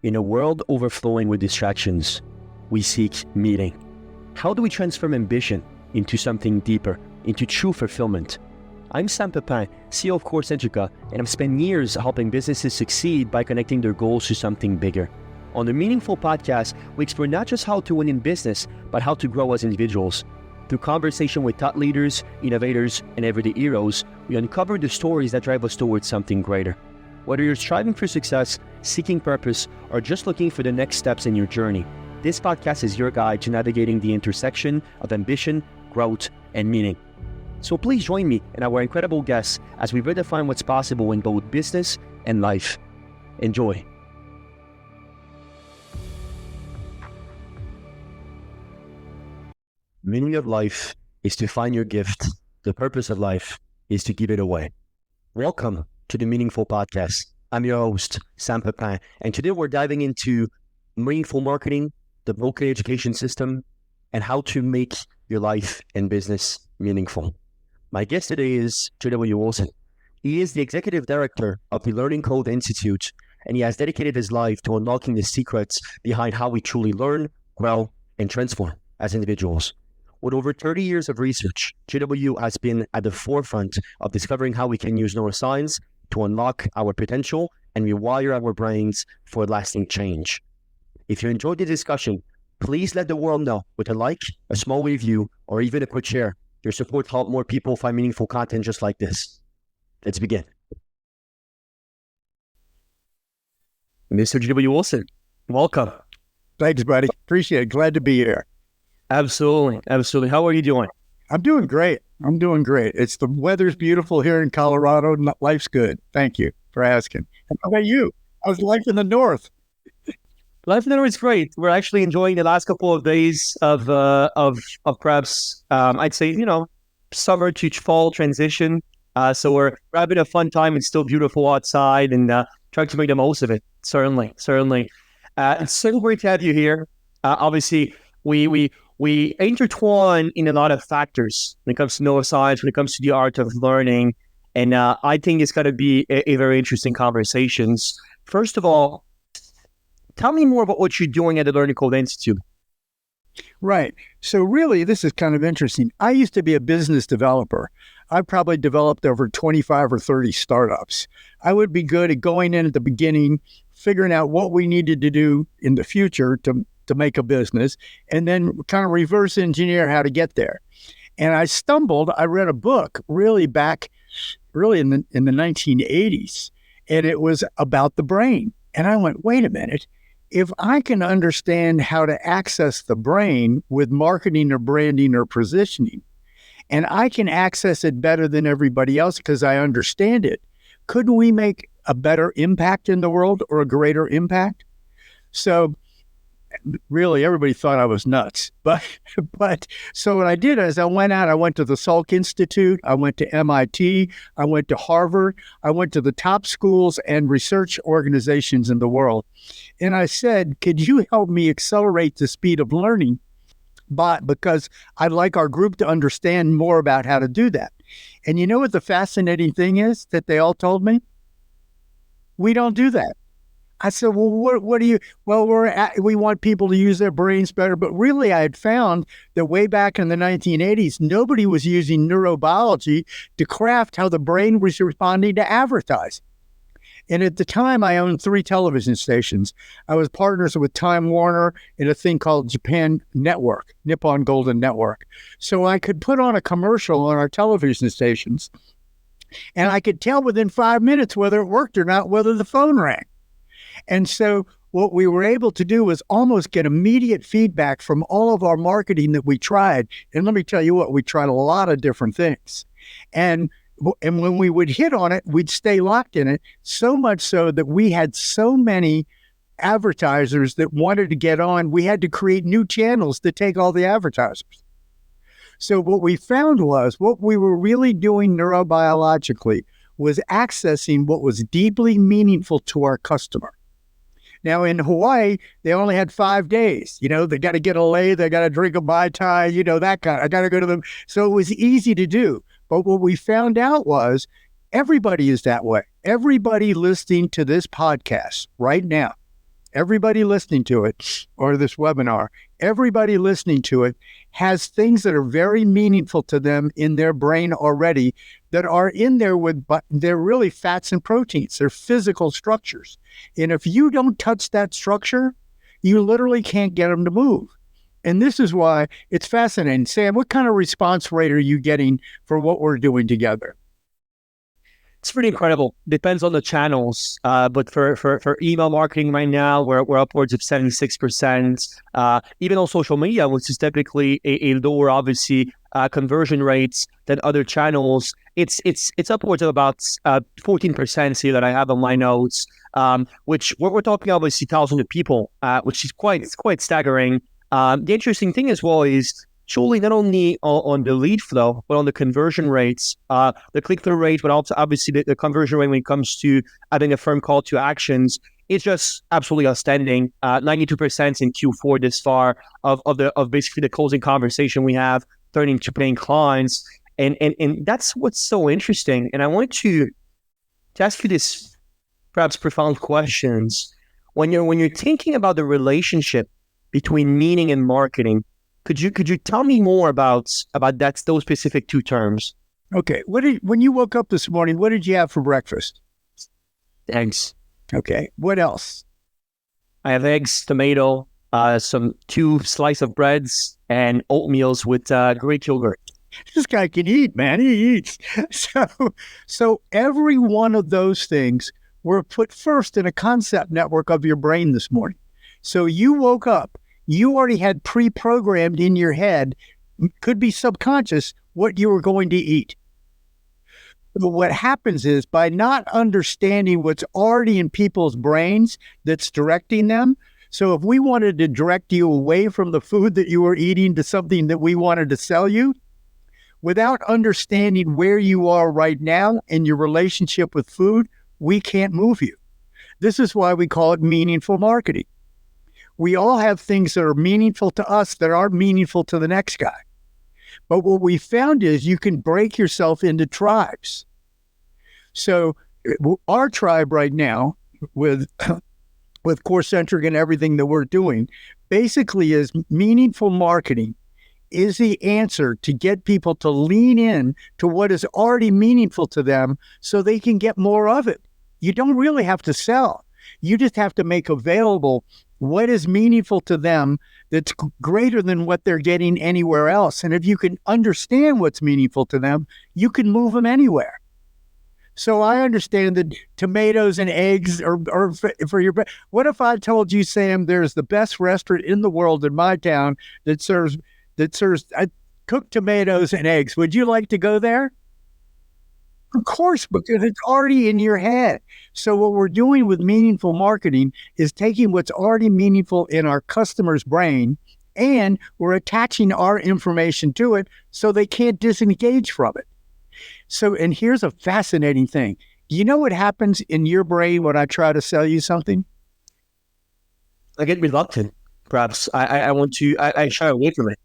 In a world overflowing with distractions, we seek meaning. How do we transform ambition into something deeper, into true fulfillment? I'm Sam Pepin, CEO of Course Educa, and I've spent years helping businesses succeed by connecting their goals to something bigger. On the Meaningful podcast, we explore not just how to win in business, but how to grow as individuals. Through conversation with thought leaders, innovators, and everyday heroes, we uncover the stories that drive us towards something greater. Whether you're striving for success, seeking purpose, or just looking for the next steps in your journey, this podcast is your guide to navigating the intersection of ambition, growth, and meaning. So please join me and our incredible guests as we redefine what's possible in both business and life. Enjoy. The meaning of life is to find your gift. The purpose of life is to give it away. Welcome to the Meaningful Podcast. I'm your host, Sam Pepin, and today we're diving into meaningful marketing, the vocational education system, and how to make your life and business meaningful. My guest today is J.W. Wilson. He is the Executive Director of the Learning Code Institute, and he has dedicated his life to unlocking the secrets behind how we truly learn, grow, and transform as individuals. With over 30 years of research, JW has been at the forefront of discovering how we can use neuroscience to unlock our potential and rewire our brains for lasting change. If you enjoyed the discussion, please let the world know with a like, a small review, or even a quick share. Your support helps more people find meaningful content just like this. Let's begin. Mr. JW Wilson, welcome. Thanks, buddy. Appreciate it. Glad to be here. Absolutely. How are you doing? I'm doing great. The weather's beautiful here in Colorado. Life's good. Thank you for asking. How about you? How's life in the north? Life in the north is great. We're actually enjoying the last couple of days of perhaps I'd say summer to fall transition. So we're having a fun time. It's still beautiful outside and trying to make the most of it. Certainly. It's so great to have you here. Obviously, we intertwine in a lot of factors when it comes to neuroscience, when it comes to the art of learning. And I think it's going to be a very interesting conversations. First of all, tell me more about what you're doing at the Learning Code Institute. Right. So really, this is kind of interesting. I used to be a business developer. I probably developed over 25 or 30 startups. I would be good at going in at the beginning, figuring out what we needed to do in the future to make a business, and then kind of reverse engineer how to get there. And I read a book really in the 1980s, and it was about the brain. And I went, wait a minute, if I can understand how to access the brain with marketing or branding or positioning, and I can access it better than everybody else because I understand it, couldn't we make a better impact in the world or a greater impact? So really, everybody thought I was nuts. But so what I did is I went to the Salk Institute, I went to MIT, I went to Harvard, I went to the top schools and research organizations in the world. And I said, could you help me accelerate the speed of learning? Because I'd like our group to understand more about how to do that. And you know what the fascinating thing is that they all told me? We don't do that. I said, well, what do you, well, we want people to use their brains better. But really, I had found that way back in the 1980s, nobody was using neurobiology to craft how the brain was responding to advertising. And at the time, I owned 3 television stations. I was partners with Time Warner in a thing called Japan Network, Nippon Golden Network. So I could put on a commercial on our television stations, and I could tell within 5 minutes whether it worked or not, whether the phone rang. And so what we were able to do was almost get immediate feedback from all of our marketing that we tried. And let me tell you what, we tried a lot of different things. And when we would hit on it, we'd stay locked in it, so much so that we had so many advertisers that wanted to get on, we had to create new channels to take all the advertisers. So what we found was what we were really doing neurobiologically was accessing what was deeply meaningful to our customer. Now, in Hawaii, they only had 5 days. They got to get a lei, they got to drink a Mai Tai, that kind. I got to go to them. So it was easy to do. But what we found out was everybody is that way. Everybody listening to this podcast right now everybody listening to it, or this webinar, everybody listening to it has things that are very meaningful to them in their brain already that are in there but they're really fats and proteins. They're physical structures. And if you don't touch that structure, you literally can't get them to move. And this is why it's fascinating. Sam, what kind of response rate are you getting for what we're doing together? It's pretty incredible. Depends on the channels, but for email marketing right now, we're upwards of 76%. Even on social media, which is typically a lower, obviously, conversion rates than other channels, it's upwards of about 14% here that I have on my notes. Which we're talking obviously thousands of people, which is quite staggering. The interesting thing as well is surely not only on the lead flow, but on the conversion rates, the click-through rate, but also obviously the conversion rate when it comes to having a firm call to actions. It's just absolutely outstanding. 92% in Q4 this far of basically the closing conversation we have turning to paying clients. And that's what's so interesting. And I want to ask you this perhaps profound questions. When you're thinking about the relationship between meaning and marketing, could you tell me more about those specific two terms? Okay. When you woke up this morning, what did you have for breakfast? Eggs. Okay. What else? I have eggs, tomato, some 2 slices of breads, and oatmeals with Greek yogurt. This guy can eat, man. He eats. So every one of those things were put first in a concept network of your brain this morning. So you woke up, you already had pre-programmed in your head, could be subconscious, what you were going to eat. But what happens is by not understanding what's already in people's brains that's directing them. So if we wanted to direct you away from the food that you were eating to something that we wanted to sell you, without understanding where you are right now in your relationship with food, we can't move you. This is why we call it meaningful marketing. We all have things that are meaningful to us that aren't meaningful to the next guy. But what we found is you can break yourself into tribes. So our tribe right now with Core-Centric and everything that we're doing basically is meaningful marketing is the answer to get people to lean in to what is already meaningful to them so they can get more of it. You don't really have to sell. You just have to make available what is meaningful to them that's greater than what they're getting anywhere else. And if you can understand what's meaningful to them, you can move them anywhere. So I understand that tomatoes and eggs are for your... What if I told you, Sam, there's the best restaurant in the world in my town that serves cooked tomatoes and eggs? Would you like to go there? Of course, because it's already in your head. So what we're doing with meaningful marketing is taking what's already meaningful in our customer's brain, and we're attaching our information to it so they can't disengage from it. So, and here's a fascinating thing. Do you know what happens in your brain when I try to sell you something? I get reluctant. Perhaps I shy away from it.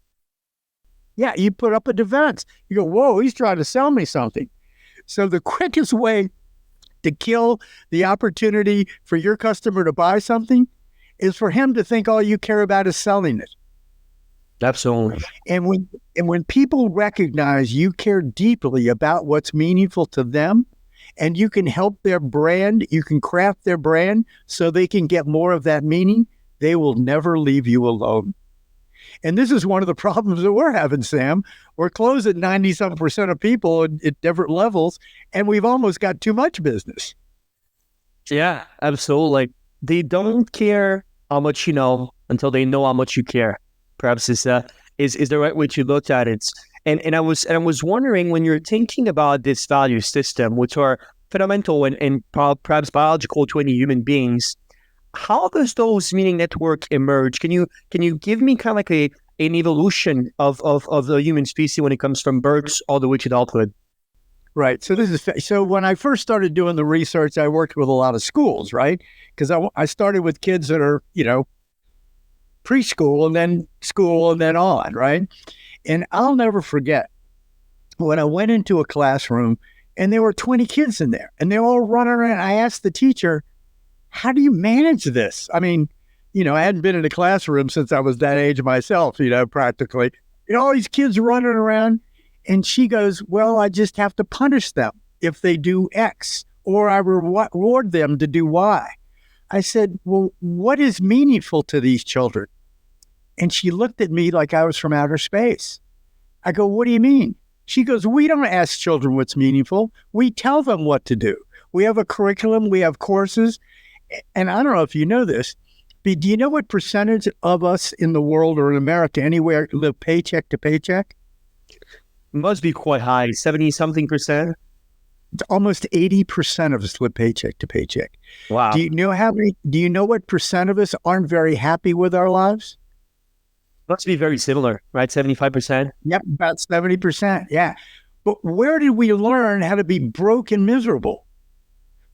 Yeah, you put up a defense. You go, whoa, he's trying to sell me something. So the quickest way to kill the opportunity for your customer to buy something is for him to think all you care about is selling it. Absolutely. And when people recognize you care deeply about what's meaningful to them, and you can help their brand, you can craft their brand so they can get more of that meaning, they will never leave you alone. And this is one of the problems that we're having, Sam. We're close at 90-some% of people at different levels, and we've almost got too much business. Yeah, absolutely. They don't care how much you know until they know how much you care. Perhaps is the right way to look at it. And I was wondering, when you're thinking about this value system, which are fundamental and perhaps biological to any human beings, how does those meaning network emerge? Can you give me kind of like an evolution of the human species when it comes from birds all the way to adulthood? Right. So when I first started doing the research, I worked with a lot of schools, right? Because I started with kids that are, preschool and then school and then on, right? And I'll never forget when I went into a classroom and there were 20 kids in there and they're all running around. I asked the teacher, how do you manage this? I mean, I hadn't been in a classroom since I was that age myself, practically. All these kids running around. And she goes, well, I just have to punish them if they do X, or I reward them to do Y. I said, well, what is meaningful to these children? And she looked at me like I was from outer space. I go, what do you mean? She goes, we don't ask children what's meaningful. We tell them what to do. We have a curriculum. We have courses. And I don't know if you know this, but do you know what percentage of us in the world or in America anywhere live paycheck to paycheck? Must be quite high, 70-something%. It's almost 80% of us live paycheck to paycheck. Wow. Do you know what percent of us aren't very happy with our lives? Must be very similar, right? 75%? Yep, about 70%. Yeah. But where did we learn how to be broke and miserable?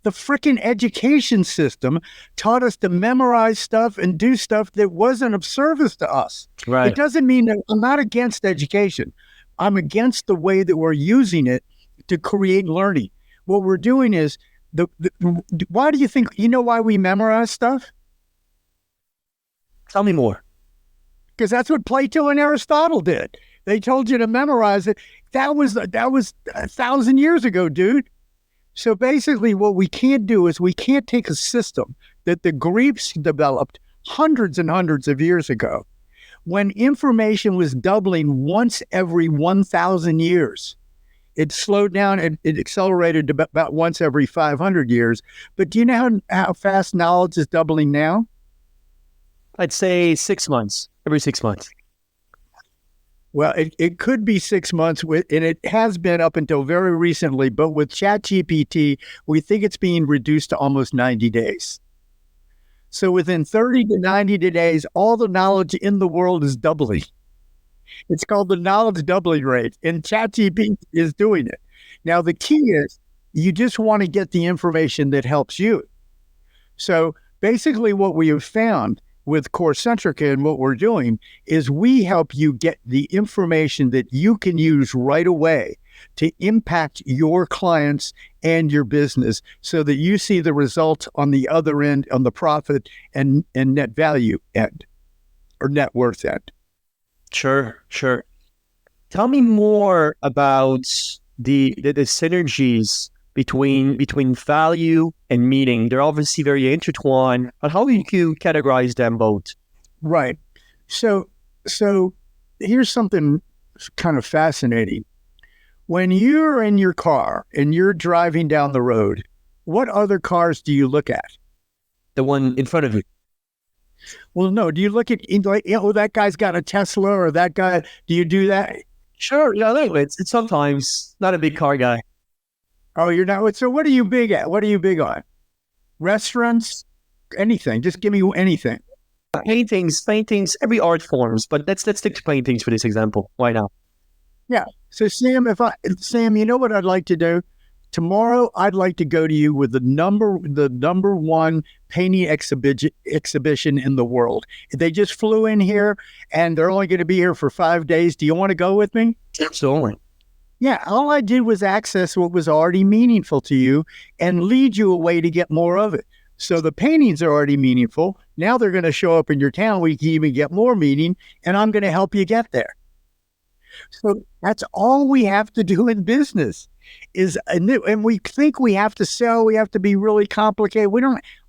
The frickin' education system taught us to memorize stuff and do stuff that wasn't of service to us. Right. It doesn't mean that I'm not against education. I'm against the way that we're using it to create learning. What we're doing is, why do you think, why we memorize stuff? Tell me more. Because that's what Plato and Aristotle did. They told you to memorize it. That was 1,000 years ago, dude. So basically what we can't do is we can't take a system that the Greeks developed hundreds and hundreds of years ago, when information was doubling once every 1,000 years. It slowed down and it accelerated to about once every 500 years. But do you know how fast knowledge is doubling now? I'd say 6 months, every 6 months. Well, it could be 6 months, and it has been up until very recently. But with ChatGPT, we think it's being reduced to almost 90 days. So within 30 to 90 days, all the knowledge in the world is doubling. It's called the knowledge doubling rate, and ChatGPT is doing it. Now, the key is you just want to get the information that helps you. So basically what we have found with Corecentrica and what we're doing is we help you get the information that you can use right away to impact your clients and your business so that you see the results on the other end, on the profit and net value end or net worth end. Sure. Tell me more about the synergies between value and meaning. They're obviously very intertwined, but how would you categorize them both? Right. So here's something kind of fascinating. When you're in your car and you're driving down the road, what other cars do you look at? The one in front of you. Well, no. Do you look at, that guy's got a Tesla or that guy? Do you do that? Sure. Yeah, it's sometimes not a big car guy. Oh, you're not. So what are you big at? What are you big on? Restaurants? Anything. Just give me anything. Paintings, every art forms. But let's stick to paintings for this example. Why not? Yeah. So Sam, you know what I'd like to do? Tomorrow, I'd like to go to you with the number one painting exhibition in the world. They just flew in here, and they're only going to be here for 5 days. Do you want to go with me? Absolutely. Yeah, all I did was access what was already meaningful to you and lead you away to get more of it. So the paintings are already meaningful. Now they're going to show up in your town. We can even get more meaning, and I'm going to help you get there. So that's all we have to do in business and we think we have to sell, we have to be really complicated.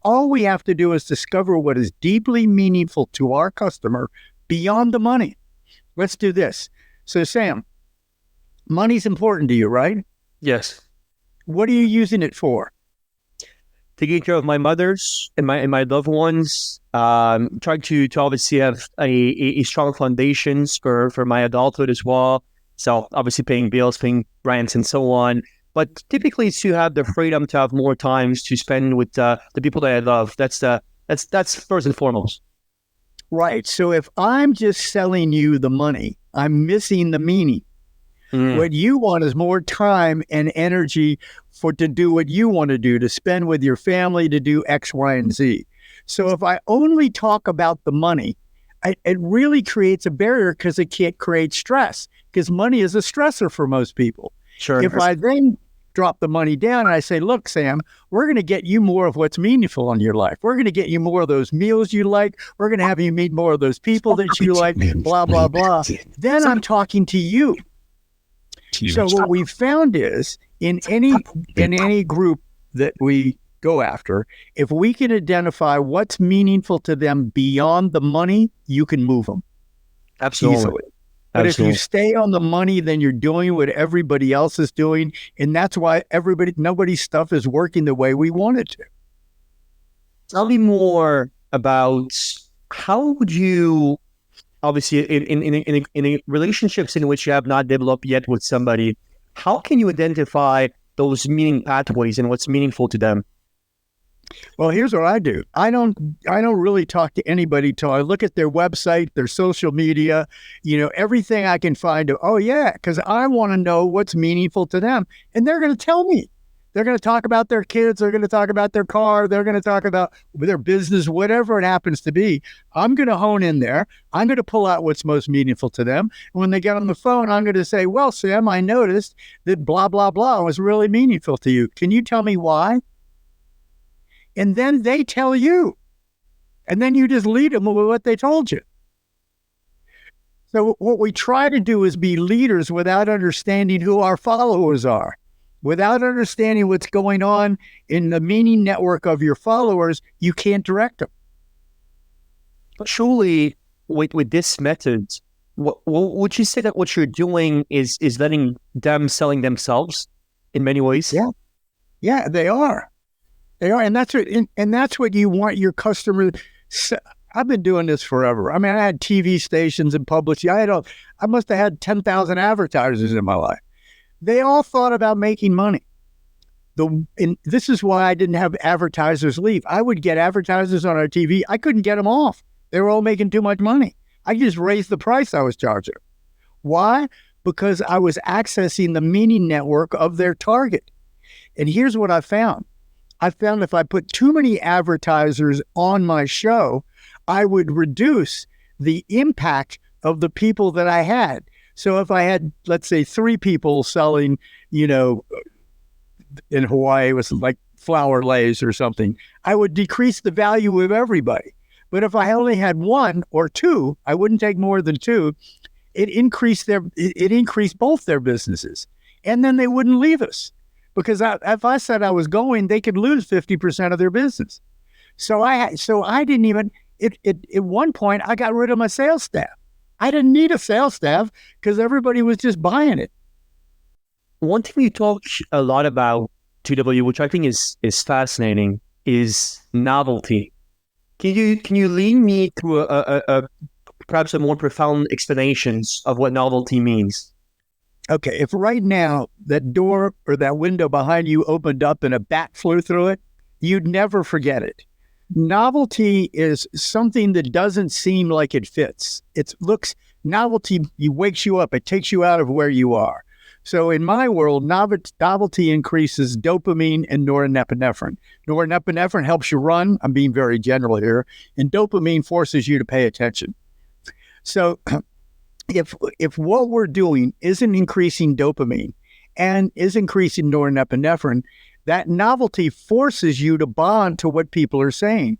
All we have to do is discover what is deeply meaningful to our customer beyond the money. Let's do this. So Sam, money's important to you, right? Yes. What are you using it for? Taking care of my mothers and my loved ones. Trying to obviously have a strong foundations for my adulthood as well. So obviously paying bills, paying rents, and so on. But typically, it's to have the freedom to have more times to spend with the people that I love. That's first and foremost. Right. So if I'm just selling you the money, I'm missing the meaning. What you want is more time and energy to do what you want to do, to spend with your family, to do X, Y, and Z. So if I only talk about the money, it really creates a barrier because it can't create stress, because money is a stressor for most people. Sure. If I then drop the money down and I say, look, Sam, we're going to get you more of what's meaningful in your life. We're going to get you more of those meals you like. We're going to have you meet more of those people that you like, blah, blah, blah. Then I'm talking to you. So what we found is in any group that we go after, if we can identify what's meaningful to them beyond the money, you can move them. Absolutely. Easily. But if you stay on the money, then you're doing what everybody else is doing. And that's why nobody's stuff is working the way we want it to. Tell me more about how would you, obviously in relationships in which you have not developed yet with somebody, how can you identify those meaning pathways and what's meaningful to them? Well, here's what I do. I don't really talk to anybody till I look at their website, their social media, everything I can find. Oh yeah, because I want to know what's meaningful to them, and they're going to tell me. They're going to talk about their kids. They're going to talk about their car. They're going to talk about their business, whatever it happens to be. I'm going to hone in there. I'm going to pull out what's most meaningful to them. And when they get on the phone, I'm going to say, well, Sam, I noticed that blah, blah, blah was really meaningful to you. Can you tell me why? And then they tell you. And then you just lead them with what they told you. So what we try to do is be leaders without understanding who our followers are. Without understanding what's going on in the meaning network of your followers, you can't direct them. But surely with this method, would you say that what you're doing is letting them selling themselves in many ways? Yeah, they are. And that's what you want your customer. I've been doing this forever. I mean, I had TV stations and publishing. I must have had 10,000 advertisers in my life. They all thought about making money. And this is why I didn't have advertisers leave. I would get advertisers on our TV. I couldn't get them off. They were all making too much money. I just raised the price I was charging. Why? Because I was accessing the meaning network of their target. And here's what I found. I found if I put too many advertisers on my show, I would reduce the impact of the people that I had. So if I had, let's say, 3 people selling, in Hawaii, it was like flower lays or something, I would decrease the value of everybody. But if I only had 1 or 2, I wouldn't take more than 2. It increased both their businesses. And then they wouldn't leave us. Because if I said I was going, they could lose 50% of their business. So I didn't even, at one point, I got rid of my sales staff. I didn't need a sales staff because everybody was just buying it. One thing you talk a lot about, TW, which I think is fascinating, is novelty. Can you lead me through perhaps a more profound explanations of what novelty means? Okay, if right now that door or that window behind you opened up and a bat flew through it, you'd never forget it. Novelty is something that doesn't seem like it fits. Novelty wakes you up. It takes you out of where you are. So in my world, novelty increases dopamine and norepinephrine. Norepinephrine helps you run. I'm being very general here. And dopamine forces you to pay attention. So if what we're doing isn't increasing dopamine and is increasing norepinephrine, that novelty forces you to bond to what people are saying.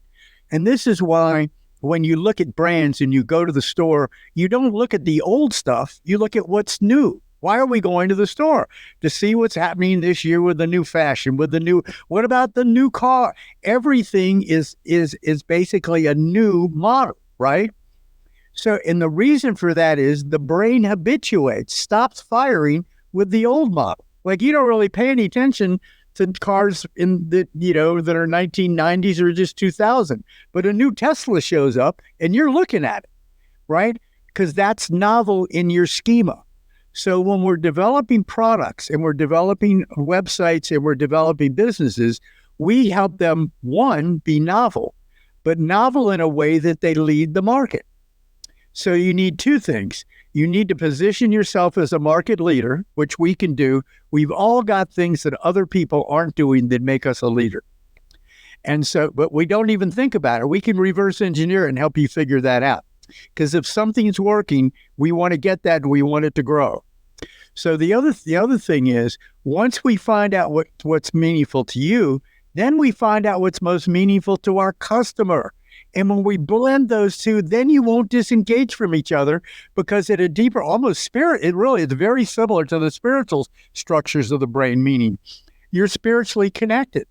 And this is why when you look at brands and you go to the store, you don't look at the old stuff, you look at what's new. Why are we going to the store? To see what's happening this year with the new fashion, what about the new car? Everything is basically a new model, right? So, and the reason for that is the brain habituates, stops firing with the old model. Like you don't really pay any attention to cars that are 1990s or just 2000, but a new Tesla shows up and you're looking at it, right? Because that's novel in your schema. So when we're developing products and we're developing websites and we're developing businesses, we help them, one, be novel, but novel in a way that they lead the market. So you need 2 things. You need to position yourself as a market leader, which we can do. We've all got things that other people aren't doing that make us a leader. And so, but we don't even think about it. We can reverse engineer and help you figure that out. Because if something's working, we want to get that and we want it to grow. So the other thing is Once we find out what's meaningful to you, then we find out what's most meaningful to our customer. And when we blend those two, then you won't disengage from each other, because at a deeper, almost spirit, it really is very similar to the spiritual structures of the brain, meaning you're spiritually connected.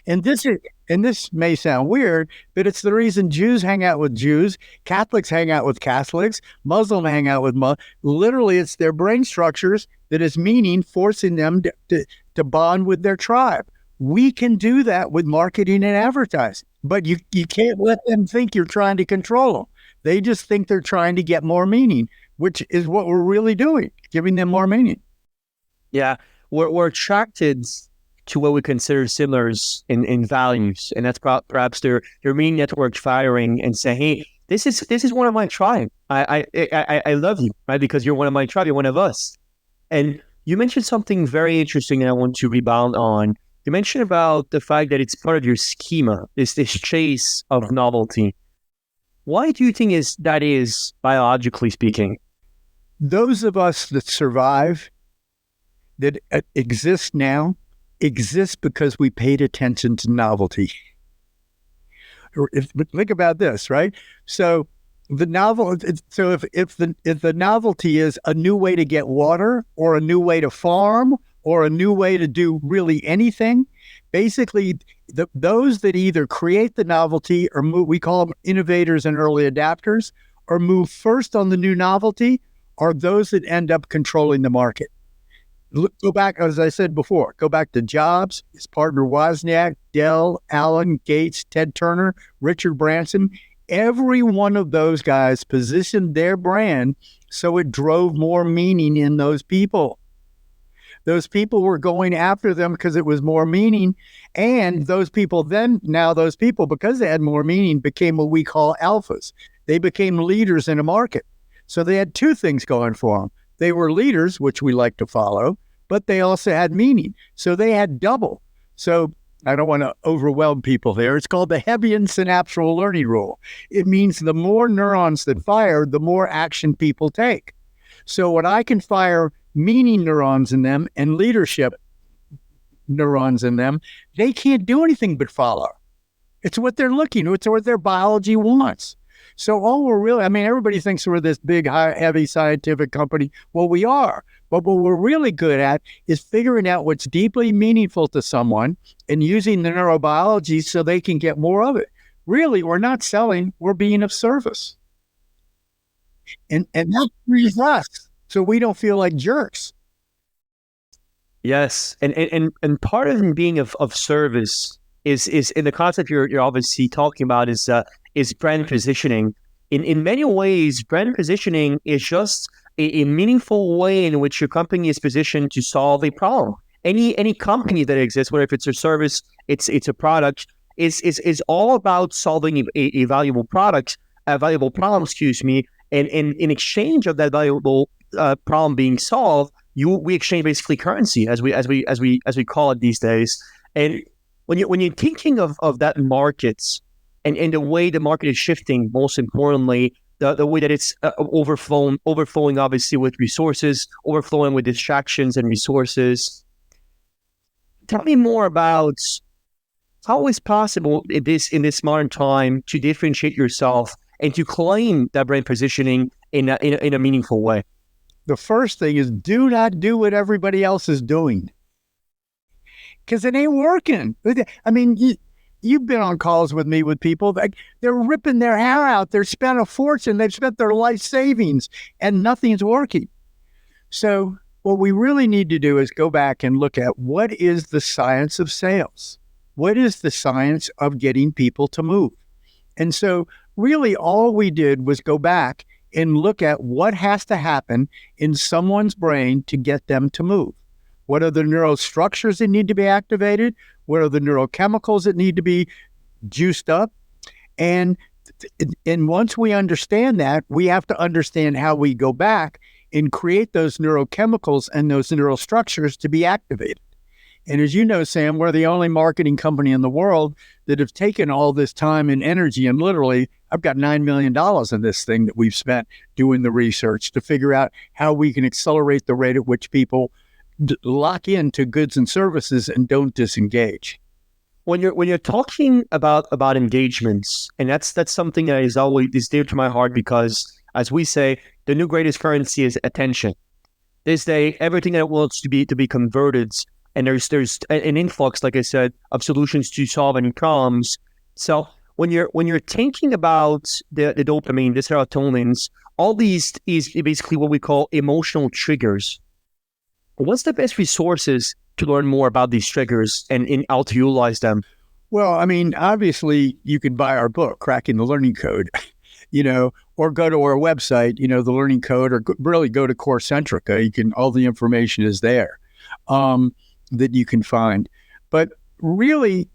And this may sound weird, but it's the reason Jews hang out with Jews, Catholics hang out with Catholics, Muslims hang out with Muslims. Literally, it's their brain structures that is meaning, forcing them to bond with their tribe. We can do that with marketing and advertising, but you can't let them think you're trying to control them. They just think they're trying to get more meaning, which is what we're really doing, giving them more meaning. Yeah, we're attracted to what we consider similars in values, and that's perhaps their main network firing and say, "Hey, this is one of my tribe. I love you, right? Because you're one of my tribe. You're one of us." And you mentioned something very interesting that I want to rebound on. You mentioned about the fact that it's part of your schema, this chase of novelty. Why do you think that is, biologically speaking? Those of us that survive, that exist now, exist because we paid attention to novelty. Think about this, right? So if the novelty is a new way to get water, or a new way to farm, or a new way to do really anything, basically those that either create the novelty or move, we call them innovators and early adapters, or move first on the new novelty, are those that end up controlling the market. Go back, as I said before, go back to Jobs, his partner Wozniak, Dell, Allen, Gates, Ted Turner, Richard Branson. Every one of those guys positioned their brand so it drove more meaning in those people. Those people were going after them because it was more meaning. And those people, because they had more meaning, became what we call alphas. They became leaders in a market. So they had two things going for them. They were leaders, which we like to follow, but they also had meaning. So they had double. So I don't want to overwhelm people there. It's called the Hebbian synapsual learning rule. It means the more neurons that fire, the more action people take. So when I can fire meaning neurons in them and leadership neurons in them, they can't do anything but follow. It's what they're it's what their biology wants. So everybody thinks we're this big, heavy scientific company. Well, we are. But what we're really good at is figuring out what's deeply meaningful to someone and using the neurobiology so they can get more of it. Really, we're not selling, we're being of service. And that frees us so we don't feel like jerks. Yes. And part of being of service is in the concept you're obviously talking about is brand positioning. In many ways, brand positioning is just a meaningful way in which your company is positioned to solve a problem. Any company that exists, whether if it's a service, it's a product, is all about solving a valuable product, a valuable problem, and in exchange of that valuable problem being solved, we exchange basically currency, as we call it these days. And when you're thinking of that markets and the way the market is shifting, most importantly, the way that it's overflowing obviously with resources, overflowing with distractions and resources. Tell me more about how is possible in this modern time to differentiate yourself and to claim that brand positioning in a meaningful way. The first thing is, do not do what everybody else is doing, because it ain't working. I mean, you've been on calls with me with people that they're ripping their hair out. They've spent a fortune. They've spent their life savings and nothing's working. So what we really need to do is go back and look at what is the science of sales? What is the science of getting people to move? And so really all we did was go back and look at what has to happen in someone's brain to get them to move. What are the neural structures that need to be activated? What are the neurochemicals that need to be juiced up? And once we understand that, we have to understand how we go back and create those neurochemicals and those neural structures to be activated. And as you know, Sam, we're the only marketing company in the world that have taken all this time and energy, and literally, I've got $9 million in this thing that we've spent doing the research to figure out how we can accelerate the rate at which people lock into goods and services and don't disengage. When you're talking about engagements, and that's something that is dear to my heart, because as we say, the new greatest currency is attention. This day, everything that wants to be converted, and there's an influx, like I said, of solutions to solve any problems. So when you're thinking about the dopamine, the serotonins, all these is basically what we call emotional triggers. What's the best resources to learn more about these triggers and how to utilize them? Well, I mean, obviously, you can buy our book, Cracking the Learning Code, or go to our website, the Learning Code, or really go to Core Centrica. All the information is there that you can find. But really,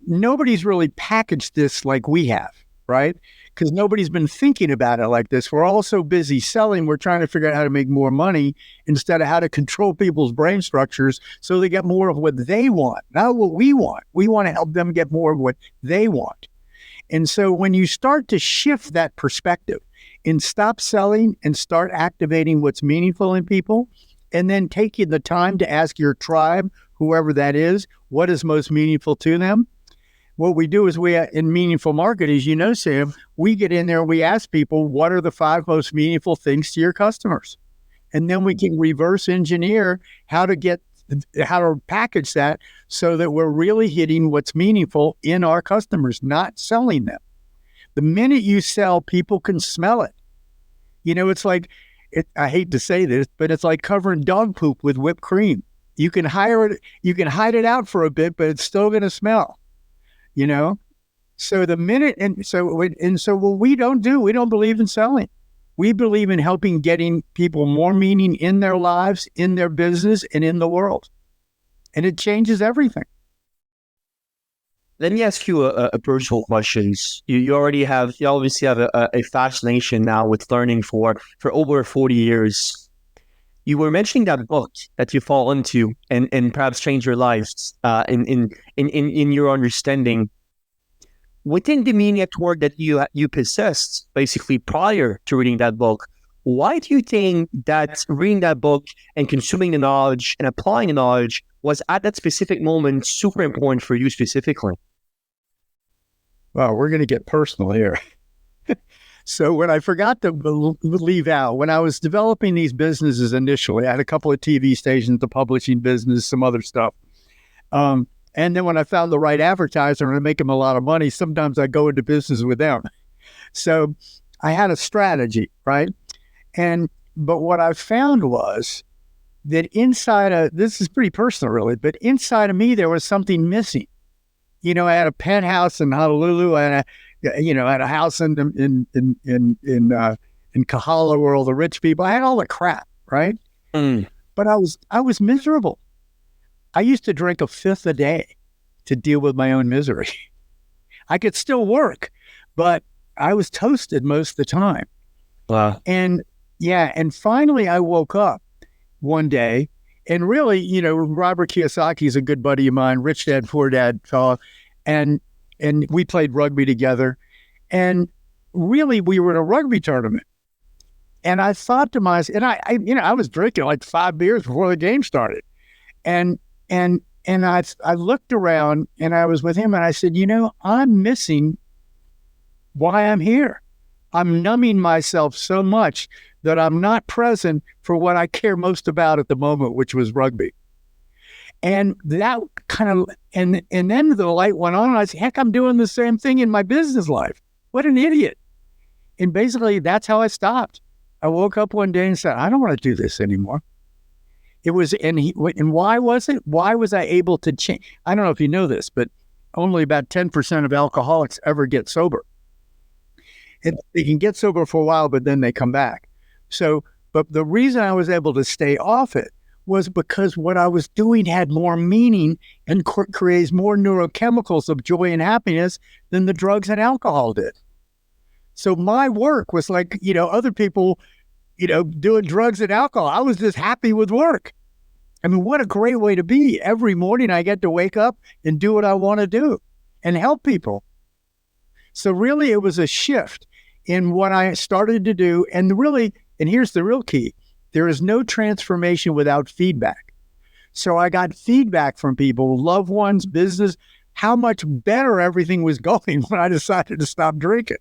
nobody's really packaged this like we have, right? Because nobody's been thinking about it like this. We're all so busy selling. We're trying to figure out how to make more money instead of how to control people's brain structures so they get more of what they want, not what we want. We want to help them get more of what they want. And so when you start to shift that perspective and stop selling and start activating what's meaningful in people, and then taking the time to ask your tribe, whoever that is, what is most meaningful to them, what we do is in Meaningful Market, as Sam, we get in there and we ask people, what are the 5 most meaningful things to your customers? And then we can reverse engineer how to package that so that we're really hitting what's meaningful in our customers, not selling them. The minute you sell, people can smell it. It's like, I hate to say this, but it's like covering dog poop with whipped cream. You can hide it out for a bit, but it's still going to smell. So what we don't believe in selling. We believe in getting people more meaning in their lives, in their business, and in the world. And it changes everything. Let me ask you a personal question. You obviously have a fascination now with learning for over 40 years. You were mentioning that book that you fall into and perhaps change your lives in your understanding. Within the media network that you possessed, basically prior to reading that book, why do you think that reading that book and consuming the knowledge and applying the knowledge was at that specific moment super important for you specifically? Well, we're going to get personal here. So when I forgot to leave out, when I was developing these businesses initially, I had a couple of TV stations, the publishing business, some other stuff. And then when I found the right advertiser and make them a lot of money, sometimes I go into business with them. So I had a strategy, right? But what I found was that this is pretty personal really, but inside of me, there was something missing. I had a penthouse in Honolulu, and I had a house in Kahala where all the rich people, I had all the crap, right? But I was miserable. I used to drink 1/5 a day to deal with my own misery. I could still work, but I was toasted most of the time. Wow. And finally I woke up one day, and really, Robert Kiyosaki is a good buddy of mine, Rich Dad, Poor Dad fellow, and we played rugby together. And really, we were in a rugby tournament. And I thought to myself, and I was drinking like 5 beers before the game started. And I looked around, and I was with him, and I said, I'm missing why I'm here. I'm numbing myself so much that I'm not present for what I care most about at the moment, which was rugby. And that and then the light went on, and I said, heck, I'm doing the same thing in my business life. What an idiot. And basically, that's how I stopped. I woke up one day and said, I don't want to do this anymore. It was, and why was it? Why was I able to change? I don't know if you know this, but only about 10% of alcoholics ever get sober. And they can get sober for a while, but then they come back. So, but the reason I was able to stay off it was because what I was doing had more meaning and creates more neurochemicals of joy and happiness than the drugs and alcohol did. So my work was like, other people, doing drugs and alcohol. I was just happy with work. I mean, what a great way to be. Every morning I get to wake up and do what I want to do and help people. So really it was a shift in what I started to do. And here's the real key. There is no transformation without feedback. So I got feedback from people, loved ones, business, how much better everything was going when I decided to stop drinking.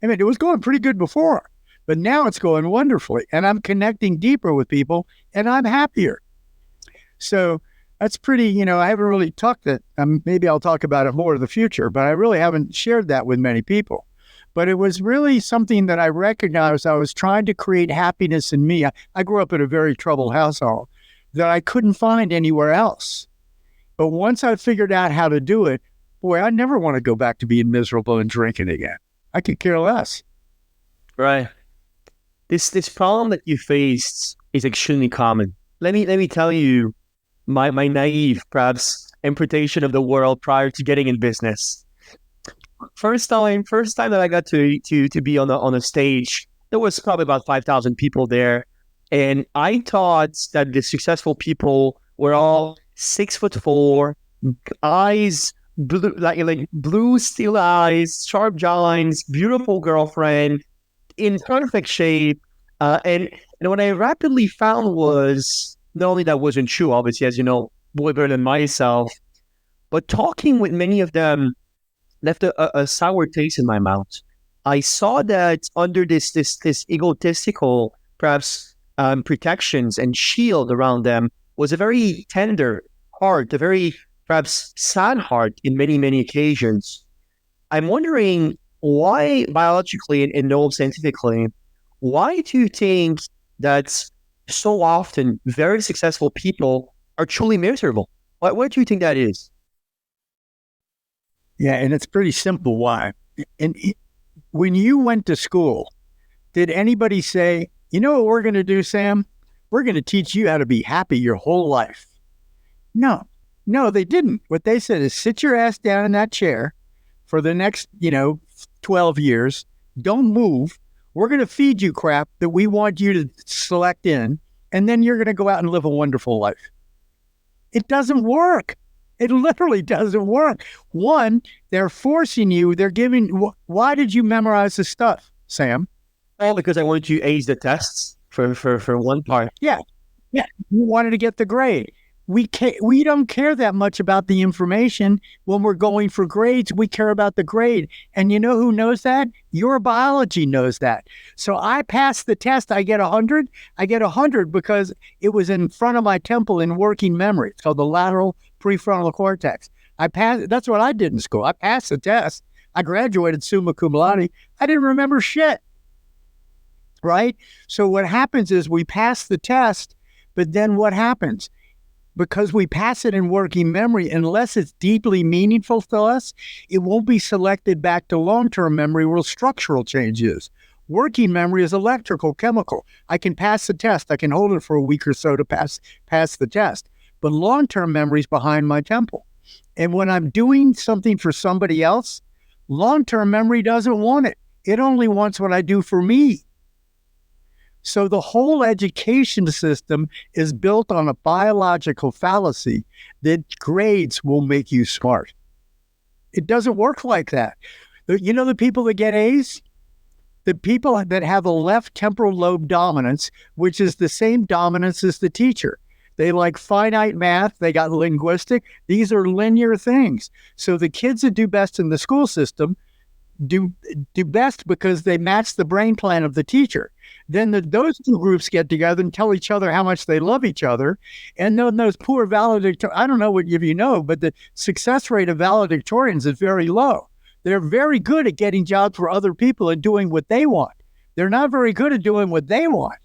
I mean, it was going pretty good before, but now it's going wonderfully. And I'm connecting deeper with people and I'm happier. So that's pretty, I haven't really talked that. Maybe I'll talk about it more in the future, but I really haven't shared that with many people. But it was really something that I recognized I was trying to create happiness in me. I grew up in a very troubled household that I couldn't find anywhere else. But once I figured out how to do it, boy, I never want to go back to being miserable and drinking again. I could care less. Right. This problem that you faced is extremely common. Let me tell you my naive, perhaps, interpretation of the world prior to getting in business. First time that I got to be on a stage, there was probably about 5,000 people there, and I thought that the successful people were all 6'4", eyes blue, like blue steel eyes, sharp jawlines, beautiful girlfriend, in perfect shape, and what I rapidly found was not only that wasn't true, obviously, as you know, way better than myself, but talking with many of them left a sour taste in my mouth. I saw that under this egotistical, perhaps, protections and shield around them was a very tender heart, a very, perhaps, sad heart in many, many occasions. I'm wondering why, biologically and neuroscientifically, why do you think that so often very successful people are truly miserable? Why do you think that is? Yeah, and it's pretty simple why. And when you went to school, did anybody say, you know what we're going to do, Sam? We're going to teach you how to be happy your whole life. No, they didn't. What they said is sit your ass down in that chair for the next, 12 years. Don't move. We're going to feed you crap that we want you to select in, and then you're going to go out and live a wonderful life. It doesn't work. It literally doesn't work. One, they're forcing you. They're giving. Why did you memorize the stuff, Sam? Well, because I wanted to ace the tests for one part. Yeah. You wanted to get the grade. We don't care that much about the information when we're going for grades. We care about the grade. And you know who knows that? Your biology knows that. So I passed the test. I get 100. I get 100 because it was in front of my temple in working memory. It's called the lateral prefrontal cortex. I passed. That's what I did in school. I passed the test. I graduated summa cum laude. I didn't remember shit. Right? So what happens is we pass the test, but then what happens? Because we pass it in working memory, unless it's deeply meaningful to us, it won't be selected back to long-term memory where structural change is. Working memory is electrical, chemical. I can pass the test. I can hold it for a week or so to pass the test. But long-term memory is behind my temple. And when I'm doing something for somebody else, long-term memory doesn't want it. It only wants what I do for me. So the whole education system is built on a biological fallacy that grades will make you smart. It doesn't work like that. You know the people that get A's? The people that have a left temporal lobe dominance, which is the same dominance as the teacher. They like finite math. They got linguistic. These are linear things. So the kids that do best in the school system do best because they match the brain plan of the teacher. Then those two groups get together and tell each other how much they love each other. And then those poor valedictorians, I don't know what if you know, but the success rate of valedictorians is very low. They're very good at getting jobs for other people and doing what they want. They're not very good at doing what they want.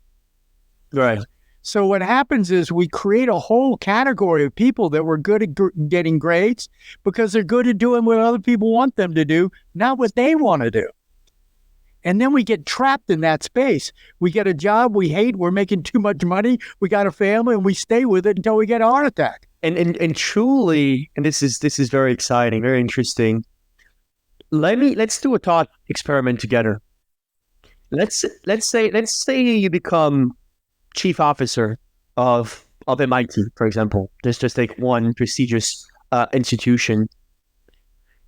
Right. So what happens is we create a whole category of people that were good at getting grades because they're good at doing what other people want them to do, not what they want to do. And then we get trapped in that space. We get a job we hate. We're making too much money. We got a family, and we stay with it until we get a heart attack. And truly, and this is very exciting, very interesting. Let's do a thought experiment together. Let's say you become chief officer of MIT, for example. Let's just take one prestigious institution.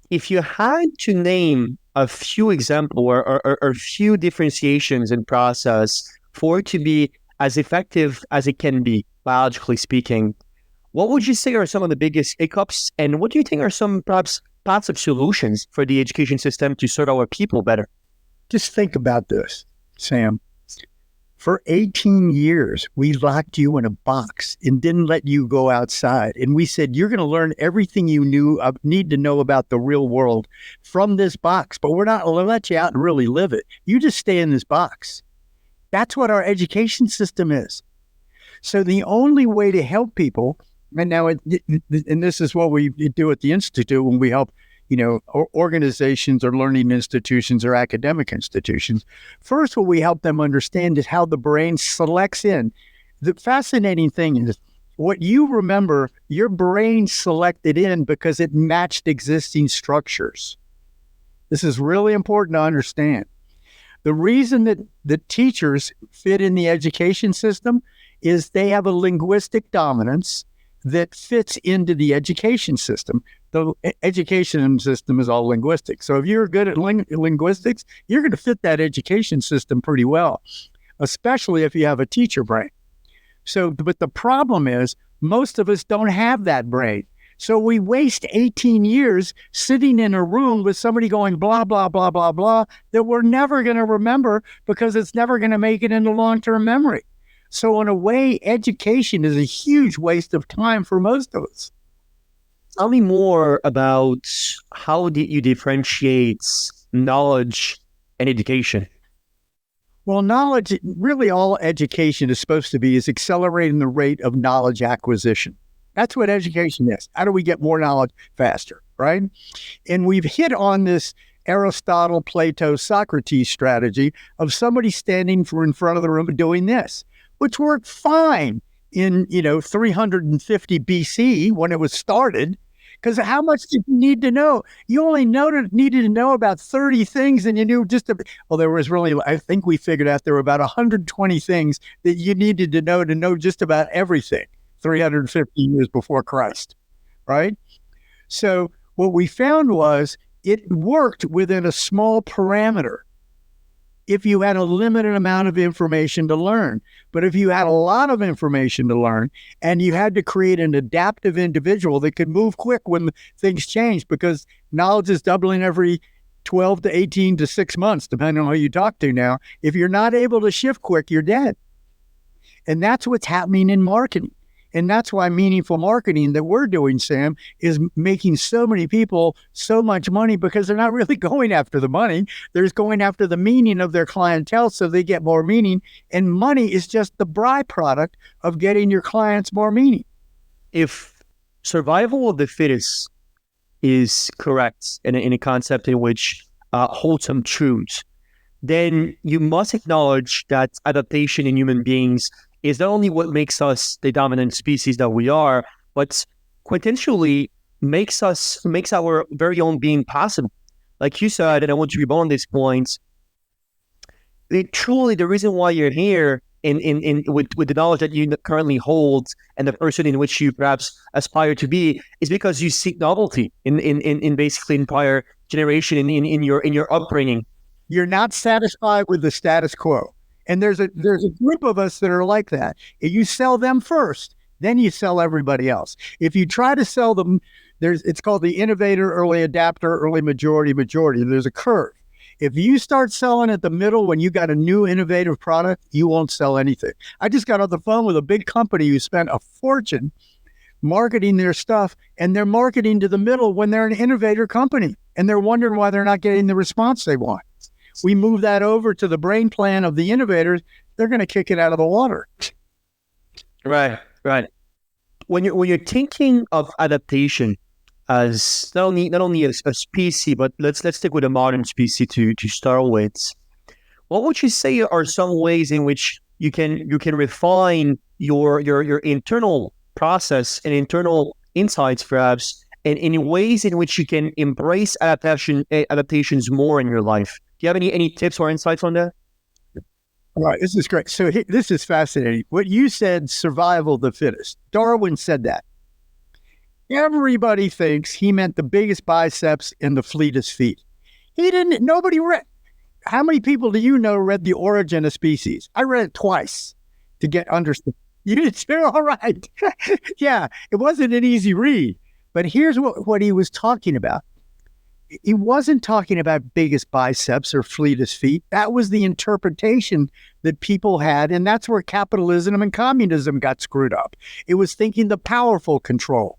If you had to name a few examples or few differentiations in process for it to be as effective as it can be, biologically speaking, What would you say are some of the biggest hiccups, and what do you think are some perhaps paths solutions for the education system to serve our people better? Just think about this, Sam. For 18 years, we locked you in a box and didn't let you go outside. And we said, you're going to learn everything you need to know about the real world from this box, but we're not going to let you out and really live it. You just stay in this box. That's what our education system is. So the only way to help people, and now, and this is what we do at the Institute when we help, organizations or learning institutions or academic institutions. First, what we help them understand is how the brain selects in. The fascinating thing is what you remember, your brain selected in because it matched existing structures. This is really important to understand. The reason that the teachers fit in the education system is they have a linguistic dominance that fits into the education system. The education system is all linguistic. So if you're good at linguistics, you're going to fit that education system pretty well, especially if you have a teacher brain. So, but the problem is most of us don't have that brain. So we waste 18 years sitting in a room with somebody going blah, blah, blah, blah, blah, that we're never going to remember because it's never going to make it into long-term memory. So in a way, education is a huge waste of time for most of us. Tell me more about how did you differentiate knowledge and education? Well, knowledge, really all education is supposed to be is accelerating the rate of knowledge acquisition. That's what education is. How do we get more knowledge faster, right? And we've hit on this Aristotle, Plato, Socrates strategy of somebody standing in front of the room and doing this, which worked fine in, 350 BC when it was started. Because how much did you need to know? You only needed to know about 30 things, and you knew there was really, I think we figured out there were about 120 things that you needed to know just about everything 350 years before Christ, right? So what we found was it worked within a small parameter if you had a limited amount of information to learn. But if you had a lot of information to learn and you had to create an adaptive individual that could move quick when things change, because knowledge is doubling every 12 to 18 to 6 months, depending on who you talk to now. If you're not able to shift quick, you're dead. And that's what's happening in marketing. And that's why meaningful marketing that we're doing, Sam, is making so many people so much money, because they're not really going after the money. They're going after the meaning of their clientele so they get more meaning. And money is just the byproduct of getting your clients more meaning. If survival of the fittest is correct in a concept in which holds some truths, then you must acknowledge that adaptation in human beings is not only what makes us the dominant species that we are, but potentially makes our very own being possible. Like you said, and I want to rebound on this point, truly the reason why you're here with the knowledge that you currently hold and the person in which you perhaps aspire to be is because you seek novelty in basically in prior generation in your upbringing. You're not satisfied with the status quo. And there's a group of us that are like that. If you sell them first, then you sell everybody else. If you try to sell them, it's called the innovator, early adapter, early majority. There's a curve. If you start selling at the middle when you got a new innovative product, you won't sell anything. I just got off the phone with a big company who spent a fortune marketing their stuff, and they're marketing to the middle when they're an innovator company, and they're wondering why they're not getting the response they want. We move that over to the brain plan of the innovators, they're going to kick it out of the water. Right. When you're thinking of adaptation as not only a species, but let's stick with a modern species to start with, what would you say are some ways in which you can refine your internal process and internal insights, perhaps, and in ways in which you can embrace adaptations more in your life? Do you have any tips or insights on that? All right, this is great. So this is fascinating. What you said, survival of the fittest. Darwin said that. Everybody thinks he meant the biggest biceps and the fleetest feet. He didn't. Nobody read. How many people do you know read The Origin of Species? I read it twice to get understood. You did too? All right. Yeah, it wasn't an easy read. But here's what he was talking about. He wasn't talking about biggest biceps or fleetest feet. That was the interpretation that people had. And that's where capitalism and communism got screwed up. It was thinking the powerful control.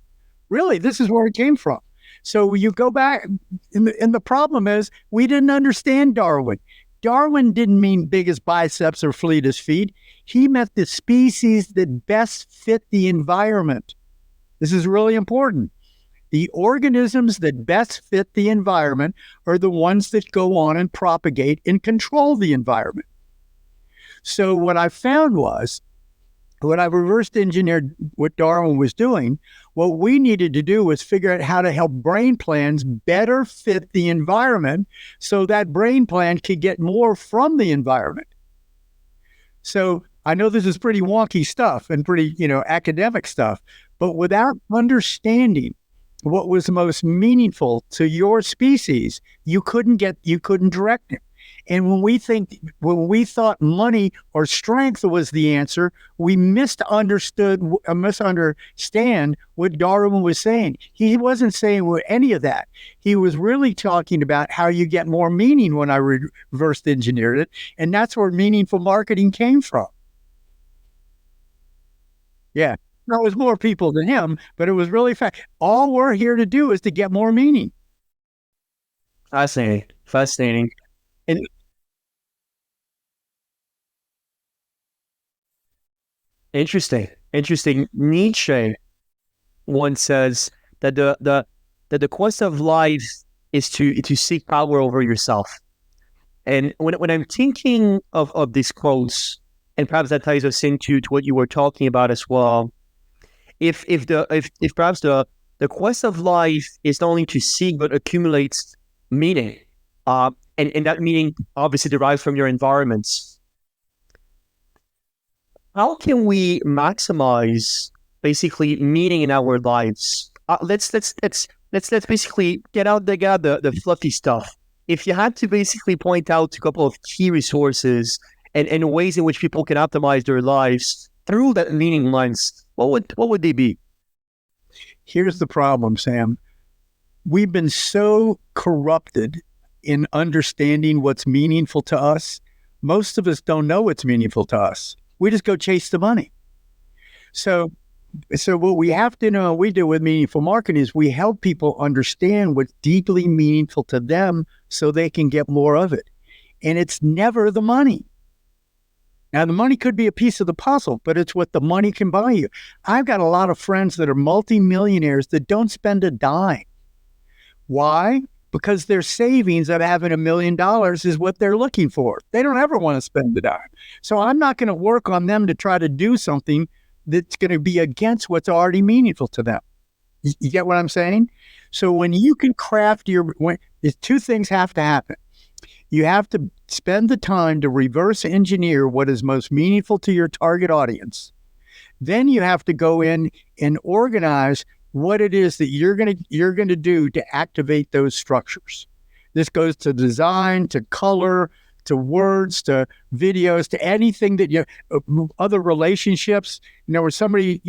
Really, this is where it came from. So you go back, and the problem is we didn't understand Darwin. Darwin didn't mean biggest biceps or fleetest feet. He meant the species that best fit the environment. This is really important. The organisms that best fit the environment are the ones that go on and propagate and control the environment. So what I found was, when I reverse engineered what Darwin was doing, what we needed to do was figure out how to help brain plans better fit the environment so that brain plan could get more from the environment. So I know this is pretty wonky stuff and pretty, academic stuff, but without understanding what was most meaningful to your species, you couldn't direct it. And when we thought money or strength was the answer, we misunderstand what Darwin was saying. He wasn't saying any of that. He was really talking about how you get more meaning when I reversed engineered it. And that's where meaningful marketing came from. Yeah. There was more people than him, but it was really fast. All we're here to do is to get more meaning. Fascinating. And interesting. Nietzsche once says that the quest of life is to seek power over yourself. And when I'm thinking of these quotes, and perhaps that ties us into what you were talking about as well. If perhaps the quest of life is not only to seek but accumulates meaning, and that meaning obviously derives from your environments. How can we maximize basically meaning in our lives? Let's basically get out the fluffy stuff. If you had to basically point out a couple of key resources and ways in which people can optimize their lives through that meaning lens, what would they be? Here's the problem, Sam. We've been so corrupted in understanding what's meaningful to us. Most of us don't know what's meaningful to us. We just go chase the money. So what we have to know, we do with meaningful marketing, is we help people understand what's deeply meaningful to them so they can get more of it. And it's never the money. Now, the money could be a piece of the puzzle, but it's what the money can buy you. I've got a lot of friends that are multimillionaires that don't spend a dime. Why? Because their savings of having $1 million is what they're looking for. They don't ever want to spend a dime. So I'm not going to work on them to try to do something that's going to be against what's already meaningful to them. You get what I'm saying? So when you can craft two things have to happen. You have to spend the time to reverse engineer what is most meaningful to your target audience. Then you have to go in and organize what it is that you're going to do to activate those structures. This goes to design, to color, to words, to videos, to anything that other relationships, or somebody,